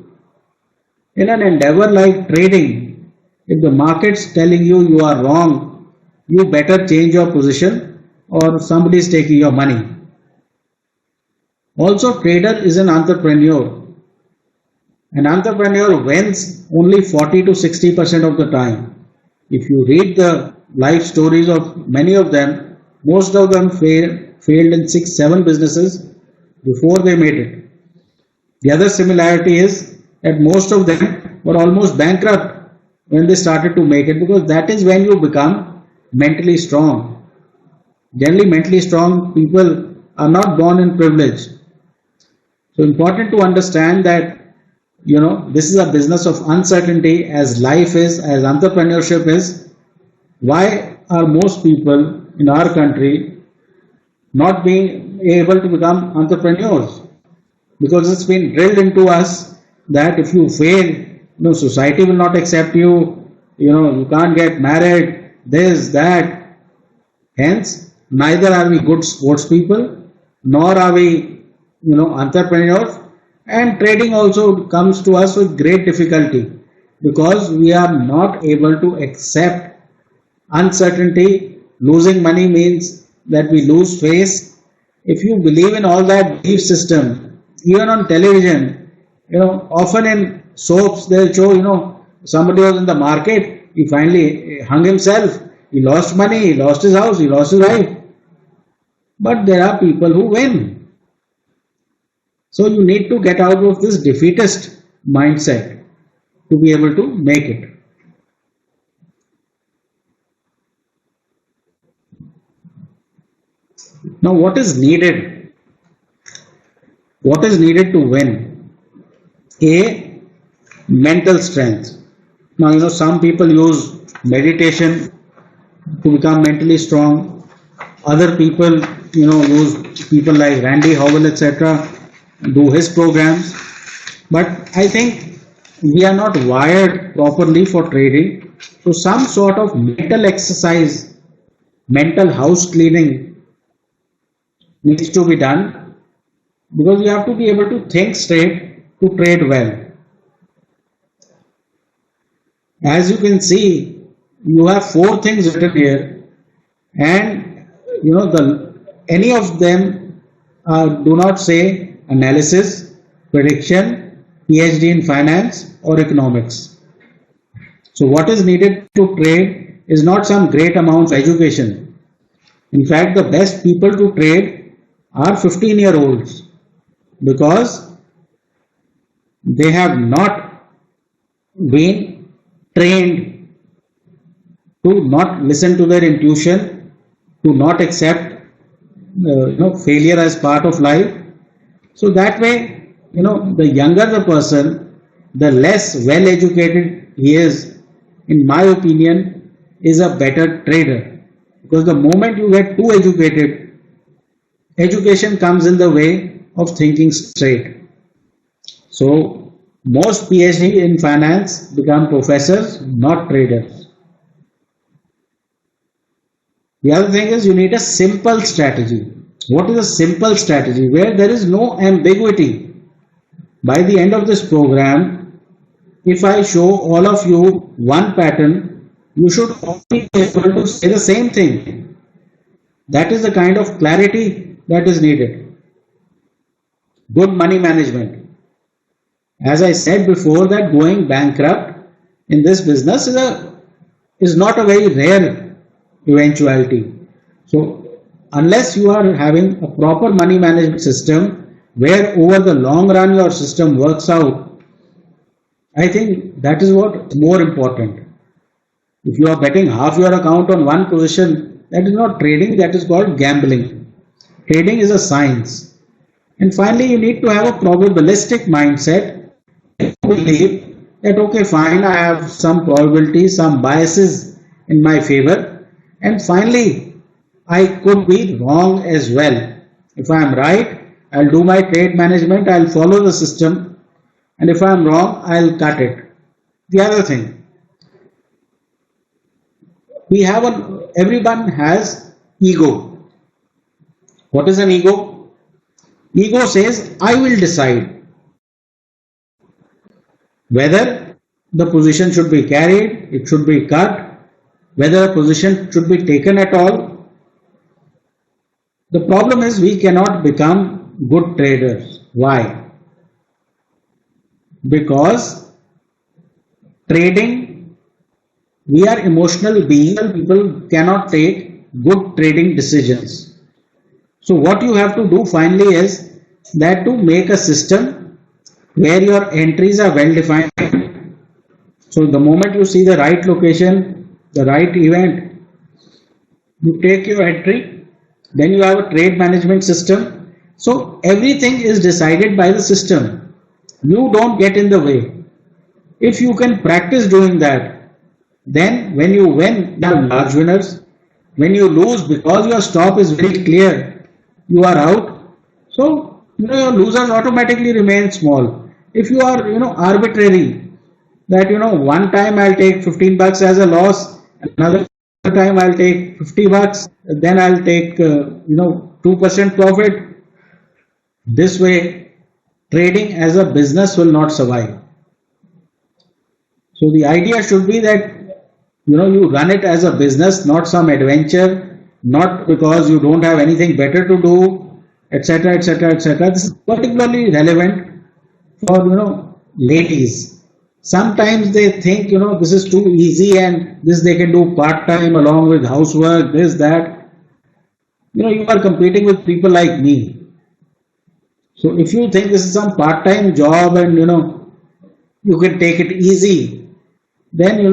S1: In an endeavor like trading, if the market's telling you are wrong, you better change your position or somebody is taking your money. Also, trader is an entrepreneur. An entrepreneur wins only 40 to 60% of the time. If you read the life stories of many of them, most of them failed in 6-7 businesses before they made it. The other similarity is that most of them were almost bankrupt when they started to make it, because that is when you become mentally strong. Generally, mentally strong people are not born in privilege. So important to understand that this is a business of uncertainty, as life is, as entrepreneurship is. Why are most people in our country not being able to become entrepreneurs? Because it's been drilled into us that if you fail, society will not accept you, you can't get married, this, that. Hence, neither are we good sports people, nor are we, entrepreneurs. And trading also comes to us with great difficulty because we are not able to accept uncertainty. Losing money means that we lose face. If you believe in all that belief system, even on television, often in soaps they'll show, somebody was in the market, he finally hung himself, he lost money, he lost his house, he lost his wife. But there are people who win. So you need to get out of this defeatist mindset to be able to make it. Now what is needed? What is needed to win? A, mental strength. Now some people use meditation to become mentally strong. Other people use people like Randy Howell, etc., do his programs. But I think we are not wired properly for trading. So some sort of mental exercise, mental house cleaning needs to be done, because you have to be able to think straight to trade well. As you can see, you have 4 things written here, and any of them do not say analysis, prediction, PhD in finance or economics. So what is needed to trade is not some great amount of education. In fact, the best people to trade are 15-year-olds, because they have not been trained to not listen to their intuition, to not accept failure as part of life. So that way, the younger the person, the less well educated he is, in my opinion, is a better trader. Because the moment you get too educated, education comes in the way of thinking straight. So most PhD in finance become professors, not traders. The other thing is you need a simple strategy. What is a simple strategy? Where there is no ambiguity. By the end of this program, if I show all of you one pattern, you should all be able to say the same thing. That is the kind of clarity that is needed. Good money management. As I said before, that going bankrupt in this business is not a very rare eventuality. So unless you are having a proper money management system where over the long run your system works out, I think that is what is more important. If you are betting half your account on one position, that is not trading, that is called gambling. Trading is a science. And finally, you need to have a probabilistic mindset. You believe that, okay, fine, I have some probability, some biases in my favor, and finally, I could be wrong as well. If I am right, I'll do my trade management, I'll follow the system, and if I am wrong, I'll cut it. The other thing, everyone has ego. What is an ego? Ego says, I will decide whether the position should be carried, it should be cut, whether a position should be taken at all. The problem is we cannot become good traders. Why? Because trading, we are emotional beings. People cannot take good trading decisions. So what you have to do finally is that to make a system where your entries are well defined, So the moment you see the right location, the right event, you take your entry, then you have a trade management system. So everything is decided by the system. You don't get in the way. If you can practice doing that, then when you win, you are large winners. When you lose because your stop is very clear, you are out. So your losers automatically remain small. If you are arbitrary, that one time I'll take 15 bucks as a loss, another time I'll take 50 bucks, then I'll take 2% profit. This way, trading as a business will not survive. So the idea should be that you run it as a business, not some adventure, not because you don't have anything better to do, etc., etc., etc. This is particularly relevant for ladies. Sometimes they think this is too easy and this they can do part time along with housework, this that. You are competing with people like me. So if you think this is some part time job and you can take it easy, then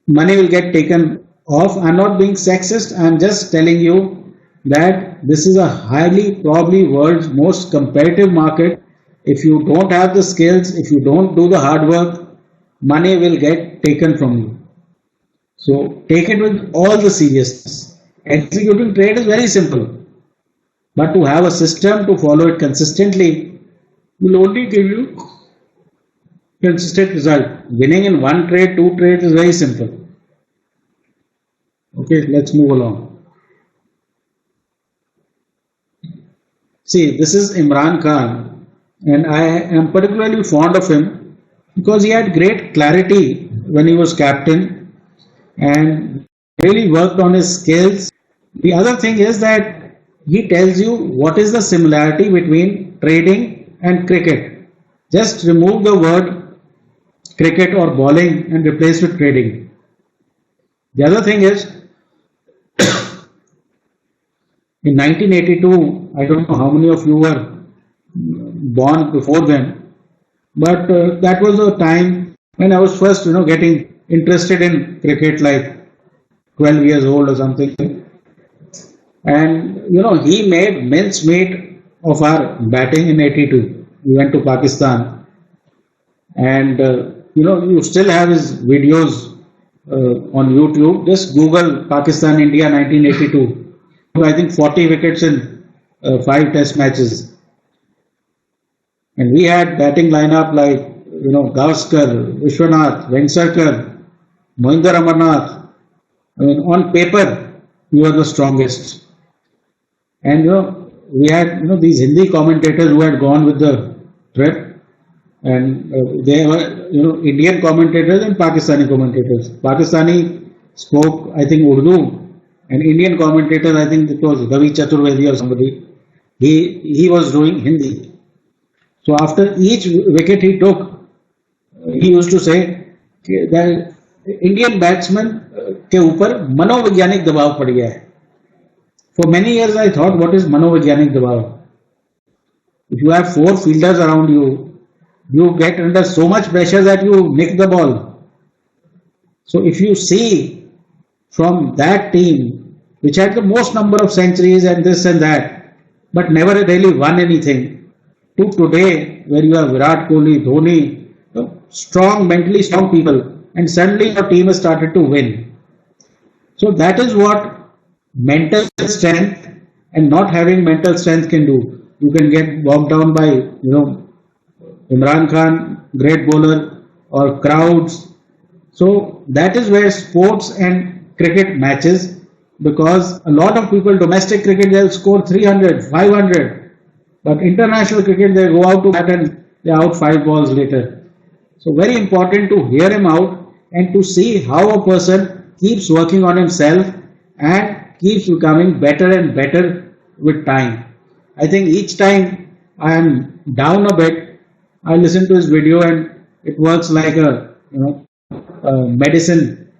S1: money will get taken off. I'm not being sexist. I'm just telling you that this is a highly probably world's most competitive market. If you don't have the skills, if you don't do the hard work, money will get taken from you. So take it with all the seriousness. Executing trade is very simple, but to have a system to follow it consistently will only give you consistent result. Winning in one trade, two trades is very simple. Okay, let's move along. See, this is Imran Khan, and I am particularly fond of him because he had great clarity when he was captain and really worked on his skills. The other thing is that he tells you what is the similarity between trading and cricket. Just remove the word cricket or bowling and replace with trading. The other thing is, in 1982, I don't know how many of you were born before then, but that was a time when I was first, getting interested in cricket, like 12 years old or something. And, he made mincemeat of our batting in 82. We went to Pakistan. And, you still have his videos on YouTube. Just Google Pakistan India 1982. I think 40 wickets in 5 test matches. And we had batting lineup like, Gavaskar, Vishwanath, Vengsarkar, Mohinder Amarnath. I mean, on paper, we were the strongest. And, we had, these Hindi commentators who had gone with the trip. And they were, Indian commentators and Pakistani commentators. Pakistani spoke, I think, Urdu. And Indian commentator, I think it was Ravi Chaturvedi or somebody, he was doing Hindi. So after each wicket he took, he used to say that Indian batsman के ऊपर मनोवैज्ञानिक दबाव पड़ गया है. For many years I thought, what is मनोवैज्ञानिक दबाव? If you have 4 fielders around you, you get under so much pressure that you nick the ball. So if you see from that team, which had the most number of centuries and this and that, but never really won anything, to today where you have Virat Kohli, Dhoni, strong, mentally strong people, and suddenly your team has started to win. So that is what mental strength and not having mental strength can do. You can get bogged down by, Imran Khan, great bowler, or crowds. So that is where sports and cricket matches, because a lot of people, domestic cricket, they'll score 300, 500, but international cricket, they go out to bat and they're out 5 balls later. So very important to hear him out and to see how a person keeps working on himself and keeps becoming better and better with time. I think each time I am down a bit, I listen to his video and it works like a medicine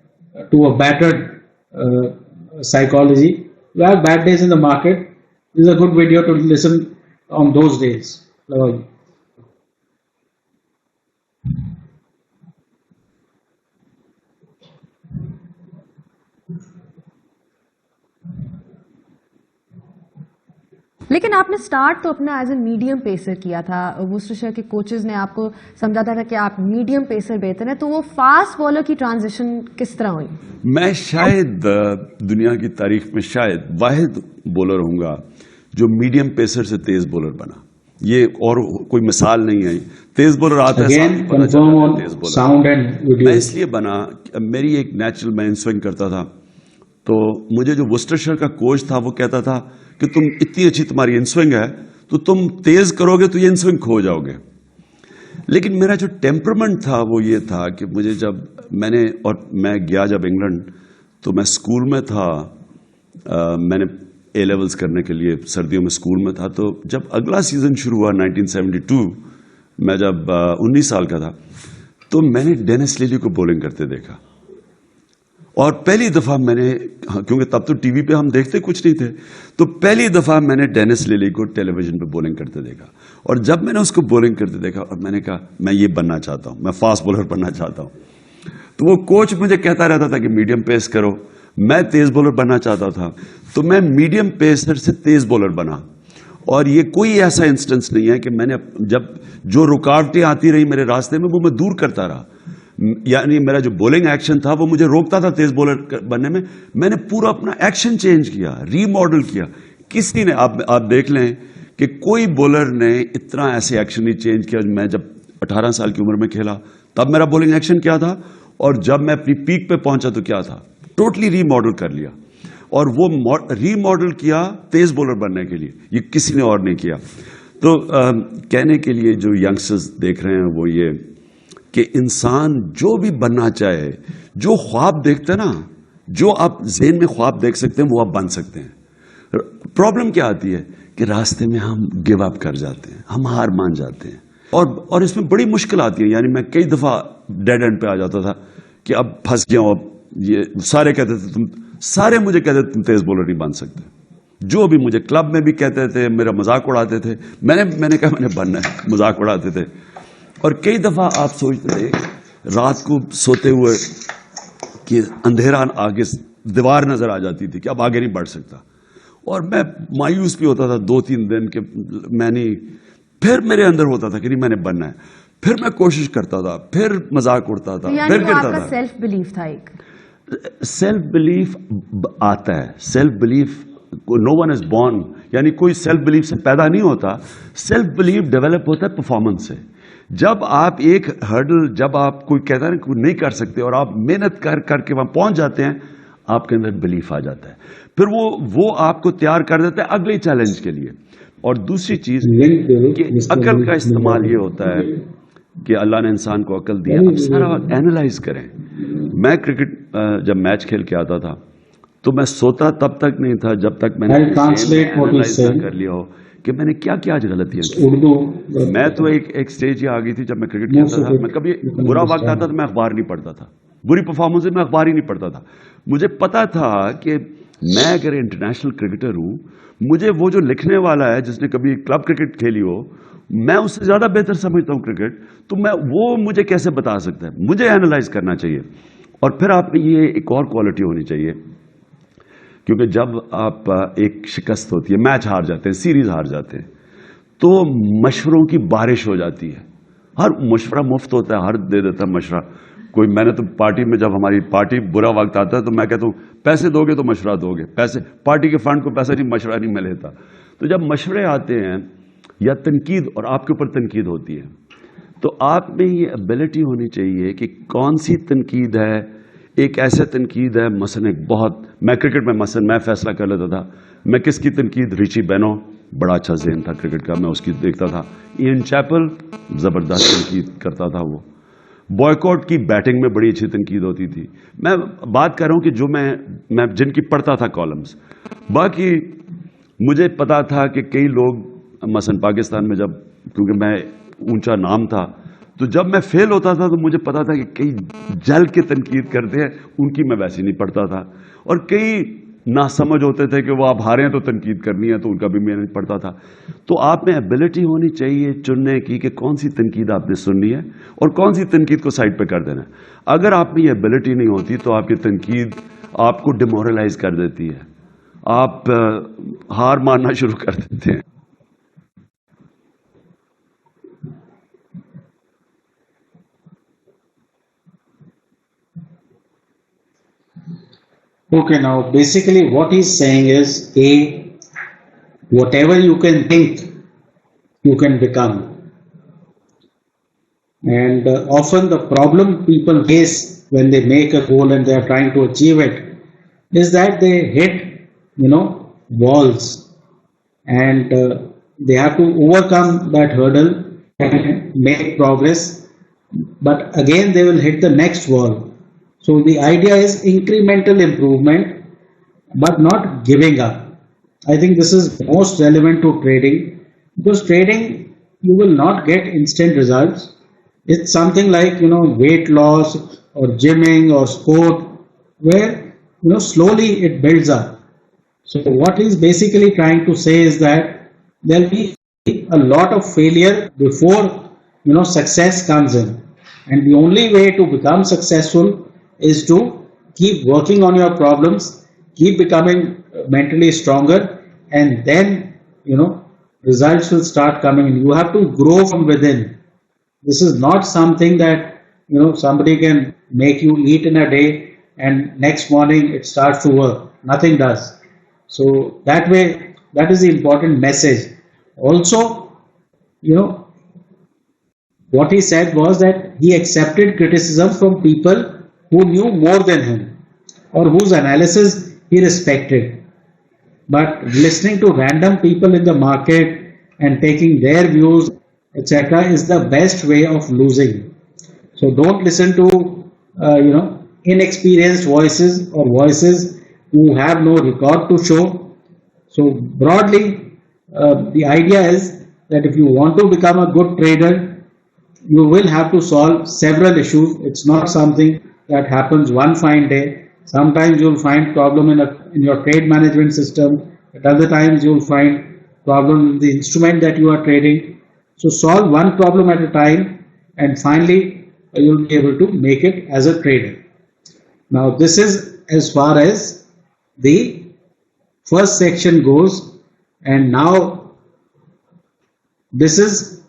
S1: to a battered psychology. You have bad days in the market. This is a good video to listen on those days.
S3: لیکن آپ نے start تو اپنا as a medium pacer کیا تھا. وسٹرشائر کے coaches نے آپ کو سمجھاتا تھا کہ آپ میڈیم پیسر بہتر ہیں, تو وہ فاسٹ بالر کی ٹرانزیشن کس طرح ہوئی؟
S4: میں شاید دنیا کی تاریخ میں شاید واحد بولر ہوں گا جو میڈیم پیسر سے تیز بولر بنا. یہ اور کوئی مثال نہیں ہے. تیز بولر آتا ہے میں اس لیے بنا, میری ایک نیچرل, میں ان سوئنگ کرتا تھا, تو مجھے جو وسٹرشائر کا کوچ تھا وہ کہتا تھا کہ تم اتنی اچھی تمہاری ان سوئنگ ہے تو تم تیز کرو گے تو یہ ان سوئنگ کھو جاؤ گے. لیکن میرا جو ٹیمپرمنٹ تھا وہ یہ تھا کہ مجھے جب میں گیا جب انگلینڈ, تو میں اسکول میں تھا, میں نے اے لیولز کرنے کے لیے سردیوں میں اسکول میں تھا. تو جب اگلا سیزن شروع ہوا 1972, میں جب 19 سال کا تھا, تو میں نے ڈینس لیلی کو بولنگ کرتے دیکھا. اور پہلی دفعہ میں نے, کیونکہ تب تو ٹی وی پہ ہم دیکھتے کچھ نہیں تھے, تو پہلی دفعہ میں نے ڈینس لیلی کو ٹیلی ویژن پہ بولنگ کرتے دیکھا. اور جب میں نے اس کو بولنگ کرتے دیکھا, اور میں نے کہا میں یہ بننا چاہتا ہوں, میں فاسٹ بولر بننا چاہتا ہوں. تو وہ کوچ مجھے کہتا رہتا تھا کہ میڈیم پیس کرو, میں تیز بولر بننا چاہتا تھا, تو میں میڈیم پیسر سے تیز بولر بنا. اور یہ کوئی ایسا انسٹنس نہیں ہے کہ میں نے جب جو رکاوٹیں آتی رہی میرے راستے میں وہ میں دور کرتا رہا. یعنی میرا جو بولنگ ایکشن تھا وہ مجھے روکتا تھا تیز بولر بننے میں نے پورا اپنا ایکشن چینج کیا, ری ماڈل کیا. کسی نے, آپ دیکھ لیں کہ کوئی بولر نے اتنا ایسے ایکشن نہیں چینج کیا. میں جب 18 سال کی عمر میں کھیلا تب میرا بولنگ ایکشن کیا تھا, اور جب میں اپنی پیک پہ پہنچا تو کیا تھا, ٹوٹلی ری ماڈل کر لیا. اور وہ ری ماڈل کیا تیز بولر بننے کے لیے, یہ کسی نے اور نہیں کیا. تو کہنے کے لیے جو ینگسٹرز دیکھ رہے ہیں وہ یہ کہ انسان جو بھی بننا چاہے, جو خواب دیکھتے ہیں نا, جو آپ ذہن میں خواب دیکھ سکتے ہیں وہ آپ بن سکتے ہیں. پرابلم کیا آتی ہے کہ راستے میں ہم گیو اپ کر جاتے ہیں, ہم ہار مان جاتے ہیں, اور اس میں بڑی مشکل آتی ہے. یعنی میں کئی دفعہ ڈیڈ اینڈ پہ آ جاتا تھا کہ اب پھنس گیا ہوں. اب یہ سارے کہتے تھے سارے مجھے کہتے تھے تم تیز بولر نہیں بن سکتے. جو بھی مجھے کلب میں بھی کہتے تھے, میرا مذاق اڑاتے تھے. میں نے کہا میں نے بننا ہے, مذاق اڑاتے تھے. اور کئی دفعہ آپ سوچتے تھے رات کو سوتے ہوئے کہ اندھیرا آگے دیوار نظر آ جاتی تھی کہ اب آگے نہیں بڑھ سکتا, اور میں مایوس بھی ہوتا تھا 2-3 دن کہ میں نہیں. پھر میرے اندر ہوتا تھا کہ نہیں میں نے بننا ہے, پھر میں کوشش کرتا تھا, پھر مذاق اڑتا تھا, پھر گرتا تھا.
S3: سیلف بلیف تھا, ایک
S4: سیلف بلیف آتا ہے. Self belief know one is born, یعنی کوئی سیلف بلیف سے پیدا نہیں ہوتا. سیلف بلیف ڈیولپ ہوتا ہے پرفارمنس سے. جب آپ ایک ہرڈل, جب آپ کوئی کہتا ہے کوئی نہیں کر سکتے اور آپ محنت کر کے وہاں پہنچ جاتے ہیں, آپ کے اندر بلیف آ جاتا ہے. پھر وہ آپ کو تیار کر دیتا ہے اگلے چیلنج کے لیے. اور دوسری چیز کہ عقل کا استعمال یہ ہوتا ہے کہ اللہ نے انسان کو عقل دیا, اب سارا وقت اینالائز کریں. میں کرکٹ جب میچ کھیل کے آتا تھا تو میں سوتا تب تک نہیں تھا جب تک میں نے اینالائز کر لیا ہو کہ میں نے کیا آج غلطیاں کی. میں تو ایک سٹیج یہ آ گئی تھی جب میں کرکٹ کھیلتا تھا, میں کبھی برا وقت آتا تو میں اخبار نہیں پڑھتا تھا, بری پرفارمنس میں اخبار ہی نہیں پڑھتا تھا. مجھے پتا تھا کہ میں اگر انٹرنیشنل کرکٹر ہوں, مجھے وہ جو لکھنے والا ہے جس نے کبھی کلب کرکٹ کھیلی ہو, میں اس سے زیادہ بہتر سمجھتا ہوں کرکٹ, تو وہ مجھے کیسے بتا سکتا ہے. مجھے اینالائز کرنا چاہیے. اور پھر آپ میں یہ ایک اور کوالٹی ہونی چاہیے, کیونکہ جب آپ ایک شکست ہوتی ہے, میچ ہار جاتے ہیں, سیریز ہار جاتے ہیں, تو مشوروں کی بارش ہو جاتی ہے. ہر مشورہ مفت ہوتا ہے, ہر دے دیتا ہے مشورہ. کوئی, میں نے تو پارٹی میں جب ہماری پارٹی برا وقت آتا ہے تو میں کہتا ہوں پیسے دو گے تو مشورہ دو گے, پیسے پارٹی کے فنڈ کو پیسہ نہیں, مشورہ نہیں میں لیتا. تو جب مشورے آتے ہیں یا تنقید, اور آپ کے اوپر تنقید ہوتی ہے, تو آپ میں یہ ایبلٹی ہونی چاہیے کہ کون سی تنقید ہے. ایک ایسا تنقید ہے, مثلا ایک بہت, میں کرکٹ میں مثلا میں فیصلہ کر لیتا تھا میں کس کی تنقید, ریچی بینو, بڑا اچھا ذہن تھا کرکٹ کا, میں اس کی دیکھتا تھا. ایئن چیپل زبردست تنقید کرتا تھا. وہ بوائکاٹ کی بیٹنگ میں بڑی اچھی تنقید ہوتی تھی. میں بات کر رہا ہوں کہ جو میں جن کی پڑھتا تھا کالمز. باقی مجھے پتا تھا کہ کئی لوگ مثلا پاکستان میں جب, کیونکہ میں اونچا نام تھا, تو جب میں فیل ہوتا تھا تو مجھے پتا تھا کہ کئی جل کے تنقید کرتے ہیں, ان کی میں ویسے نہیں پڑھتا تھا. اور کئی ناسمجھ ہوتے تھے کہ وہ آپ ہارے ہیں تو تنقید کرنی ہے, تو ان کا بھی میں نہیں پڑھتا تھا. تو آپ میں ایبلٹی ہونی چاہیے چننے کی کہ کون سی تنقید آپ نے سننی ہے اور کون سی تنقید کو سائڈ پہ کر دینا ہے. اگر آپ میں یہ ایبلٹی نہیں ہوتی تو آپ کی تنقید آپ کو ڈیمورلائز کر دیتی ہے, आप हार मानना शुरू कर देते हैं।
S1: Okay, now basically what he's saying is A, whatever you can think, you can become. And often the problem people face when they make a goal and they are trying to achieve it is that they hit, walls, and they have to overcome that hurdle and make progress, but again they will hit the next wall. So the idea is incremental improvement but not giving up. I think this is most relevant to trading, because trading you will not get instant results. It's something like weight loss or gymming or sport, where slowly it builds up. So what he's basically trying to say is that there'll be a lot of failure before success comes in, and the only way to become successful is to keep working on your problems, keep becoming mentally stronger, and then results will start coming in. You have to grow from within. This is not something that somebody can make you eat in a day and next morning it starts to work. Nothing does. So that way, that is the important message. Also, what he said was that he accepted criticism from people who knew more than him or whose analysis he respected. But listening to random people in the market and taking their views, etc., is the best way of losing. So don't listen to inexperienced voices or voices who have no record to show. So broadly, the idea is that if you want to become a good trader, you will have to solve several issues. It's not something that happens one fine day. Sometimes you'll find problem in your trade management system. At other times you'll find problem in the instrument that you are trading. So solve one problem at a time, and finally you'll be able to make it as a trader. Now this is as far as the first section goes, and now this is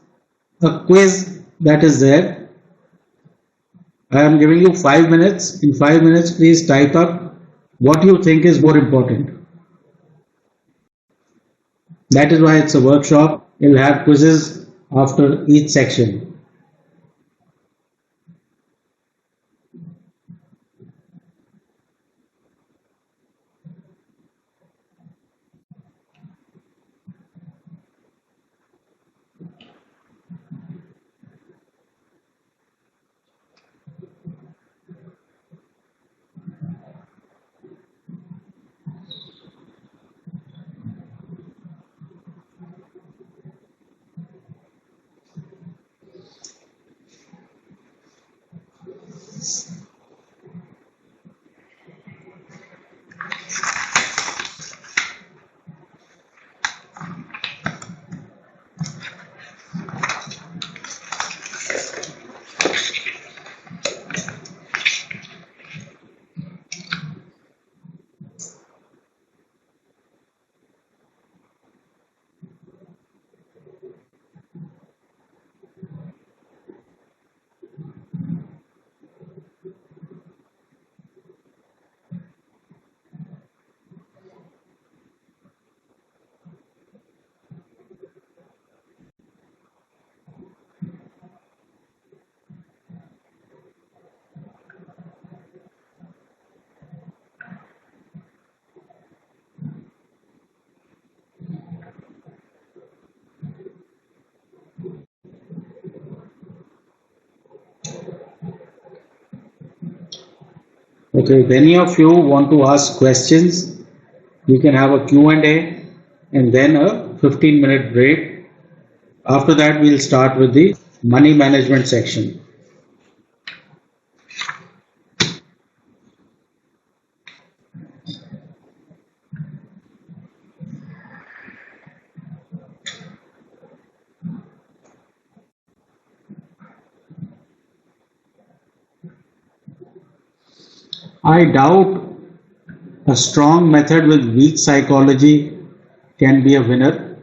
S1: a quiz that is there. I am giving you 5 minutes. In 5 minutes, please type up what you think is more important. That is why it's a workshop. You'll have quizzes after each section. Okay, if any of you want to ask questions, you can have a Q&A and then a 15-minute break. After that, we'll start with the money management section. I doubt a strong method with weak psychology can be a winner,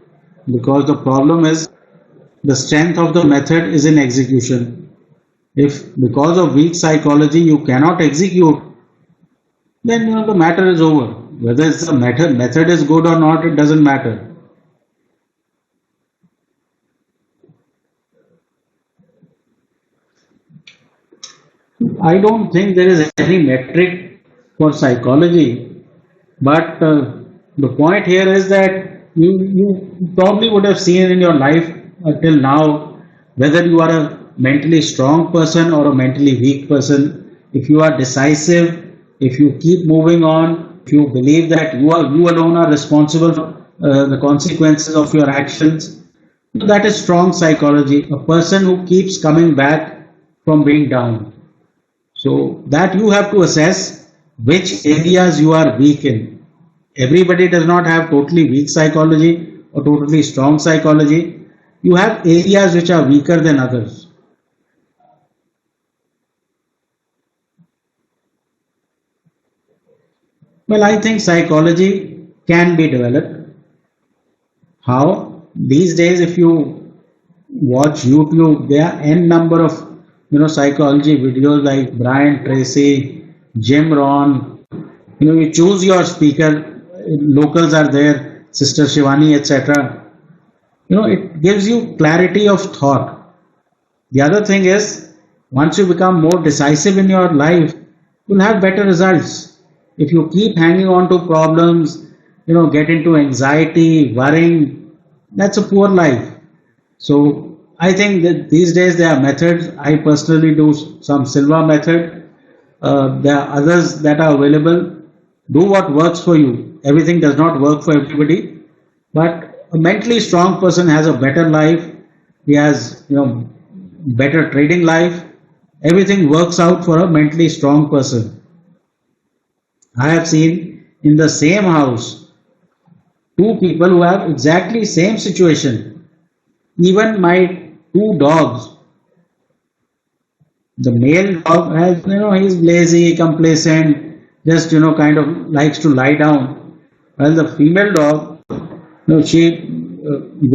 S1: because the problem is the strength of the method is in execution. If because of weak psychology you cannot execute, then the matter is over. Whether it's the method is good or not, it doesn't matter. I don't think there is any metric for psychology, but the point here is that you probably would have seen in your life till now whether you are a mentally strong person or a mentally weak person. If you are decisive, if you keep moving on, if you believe that you alone are responsible for the consequences of your actions, that is strong psychology. A person who keeps coming back from being down. So that you have to assess which areas you are weak in. Everybody does not have totally weak psychology or totally strong psychology. You have areas which are weaker than others. Well, I think psychology can be developed. How? These days, if you watch YouTube, there are n number of psychology videos like Brian Tracy, Jim Rohn. You choose your speaker. Locals are there, Sister Shivani, etc. It gives you clarity of thought. The other thing is, once you become more decisive in your life, you'll have better results. If you keep hanging on to problems, get into anxiety, worrying, that's a poor life. So I think that these days there are methods. I personally do some Silva method. There are others that are available. Do what works for you. Everything does not work for everybody, but a mentally strong person has a better life. He has, better trading life. Everything works out for a mentally strong person. I have seen in the same house two people who have exactly same situation. Even my two dogs. The male dog has, he's lazy, complacent, just, kind of likes to lie down. While the female dog, she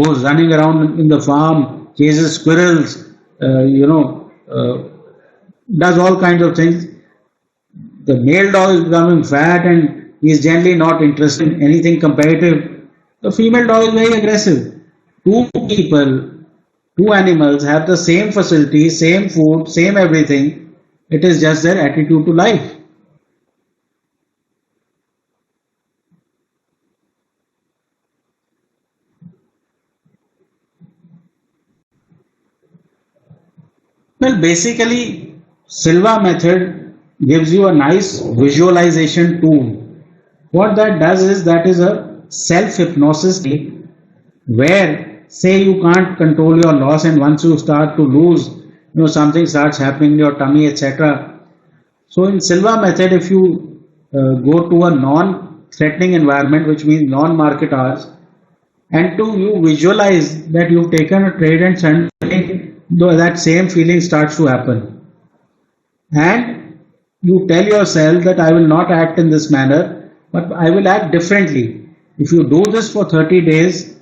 S1: goes running around in the farm, chases squirrels, does all kinds of things. The male dog is becoming fat and he is generally not interested in anything competitive. The female dog is very aggressive. Two people, two animals have the same facilities, same food, same everything. It is just their attitude to life. Well, basically, Silva method gives you a nice visualization tool. What that does is that is a self-hypnosis technique where, say, you can't control your loss, and once you start to lose, something starts happening in your tummy, etc. So in Silva method, if you go to a non-threatening environment, which means non-market hours, and you visualize that you've taken a trade and suddenly that same feeling starts to happen. And you tell yourself that I will not act in this manner, but I will act differently. If you do this for 30 days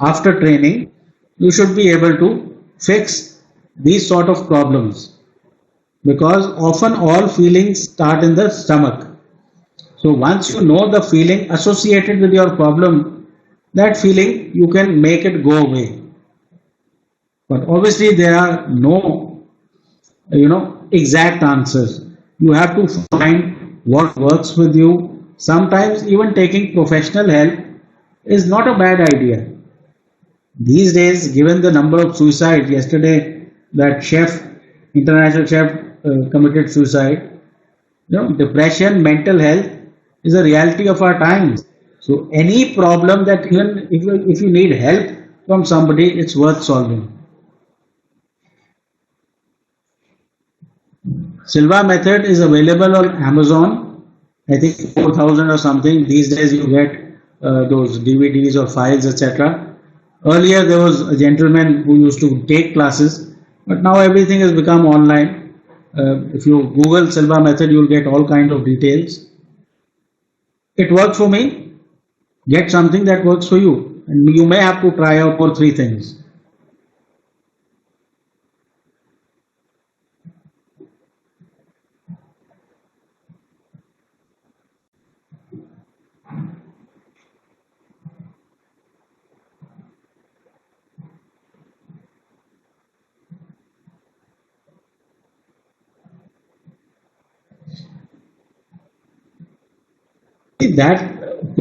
S1: after training, you should be able to fix these sort of problems, because often all feelings start in the stomach. So once you know the feeling associated with your problem, that feeling you can make it go away. But obviously there are no exact answers. You have to find what works with you. Sometimes even taking professional help is not a bad idea. These days, given the number of suicides, yesterday that international chef committed suicide. Depression, mental health is a reality of our times. So any problem that even if you need help from somebody, it's worth solving. Silva method is available on Amazon. I think 4,000 or something. These days you get those DVDs or files, etc. Earlier there was a gentleman who used to take classes, but now everything has become online. If you Google Silva method, you'll get all kinds of details. it worked for me. Get something that works for you. And you may have to try out all three things. That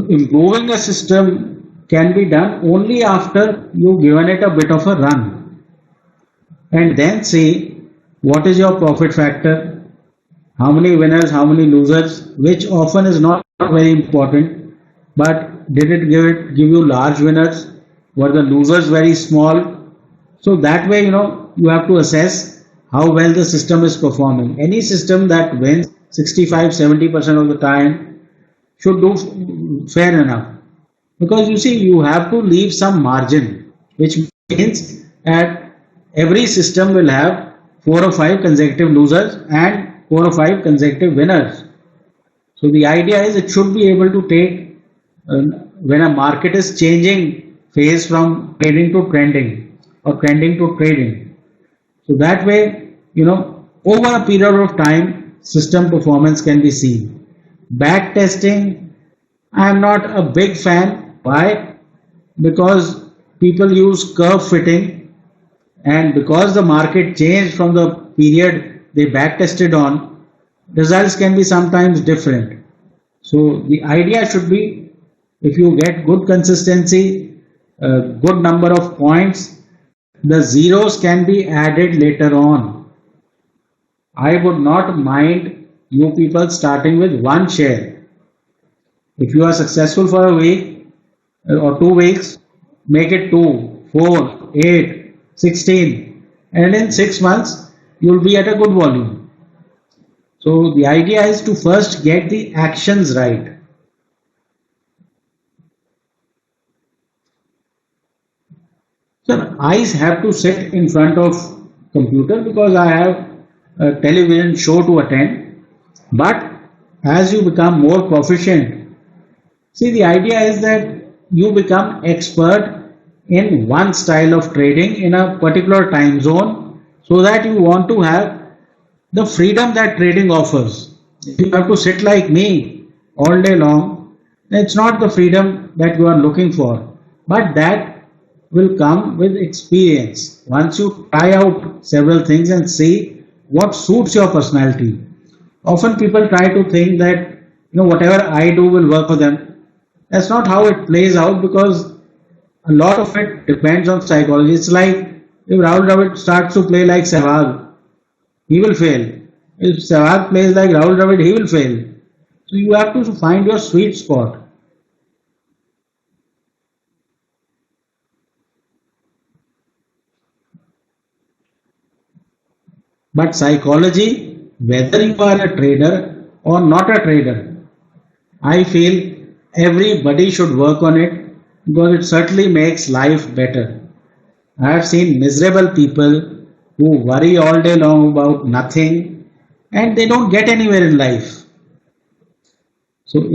S1: improving a system can be done only after you've given it a bit of a run, and then see what is your profit factor, how many winners, how many losers, which often is not very important, but did it give you large winners? Were the losers very small? So that way, you have to assess how well the system is performing. Any system that wins 65-70% of the time should do fair enough, because you see, you have to leave some margin, which means that every system will have 4 or 5 consecutive losers and 4 or 5 consecutive winners. So the idea is it should be able to take when a market is changing phase from trading to trending or trending to trading. So that way, over a period of time, system performance can be seen. Back testing, I am not a big fan. Why? Because people use curve fitting, and because the market changed from the period they back tested on, results can be sometimes different. So the idea should be, if you get good consistency, a good number of points, the zeros can be added later on. I would not mind you people starting with one share. If you are successful for a week or 2 weeks, make it 2, 4, 8, 16, and in 6 months you will be at a good volume. So the idea is to first get the actions right. So I have to sit in front of computer because I have a television show to attend. But as you become more proficient, see, the idea is that you become expert in one style of trading in a particular time zone, so that you want to have the freedom that trading offers. If you have to sit like me all day long, it's not the freedom that you are looking for, but that will come with experience. Once you try out several things and see what suits your personality. Often people try to think that whatever I do will work for them. That's not how it plays out, because a lot of it depends on psychology. It's like if Rahul Dravid starts to play like Sehwag, he will fail. If Sehwag plays like Rahul Dravid, he will fail. So you have to find your sweet spot. But psychology, whether you are a trader or not a trader, I feel everybody should work on it, because it certainly makes life better. I have seen miserable people who worry all day long about nothing and they don't get anywhere in life. So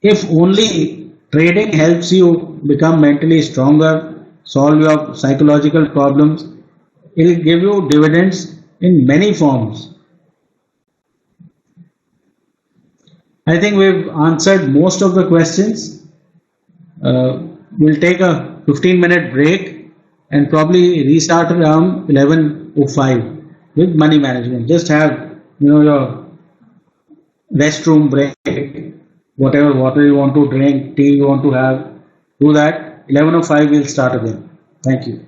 S1: if only trading helps you become mentally stronger, solve your psychological problems, it will give you dividends in many forms. I think we've answered most of the questions. We'll take a 15-minute break and probably restart around 11:05 with money management. Just have your restroom break, whatever water you want to drink, tea you want to have, do that. 11:05 we'll start again. Thank you.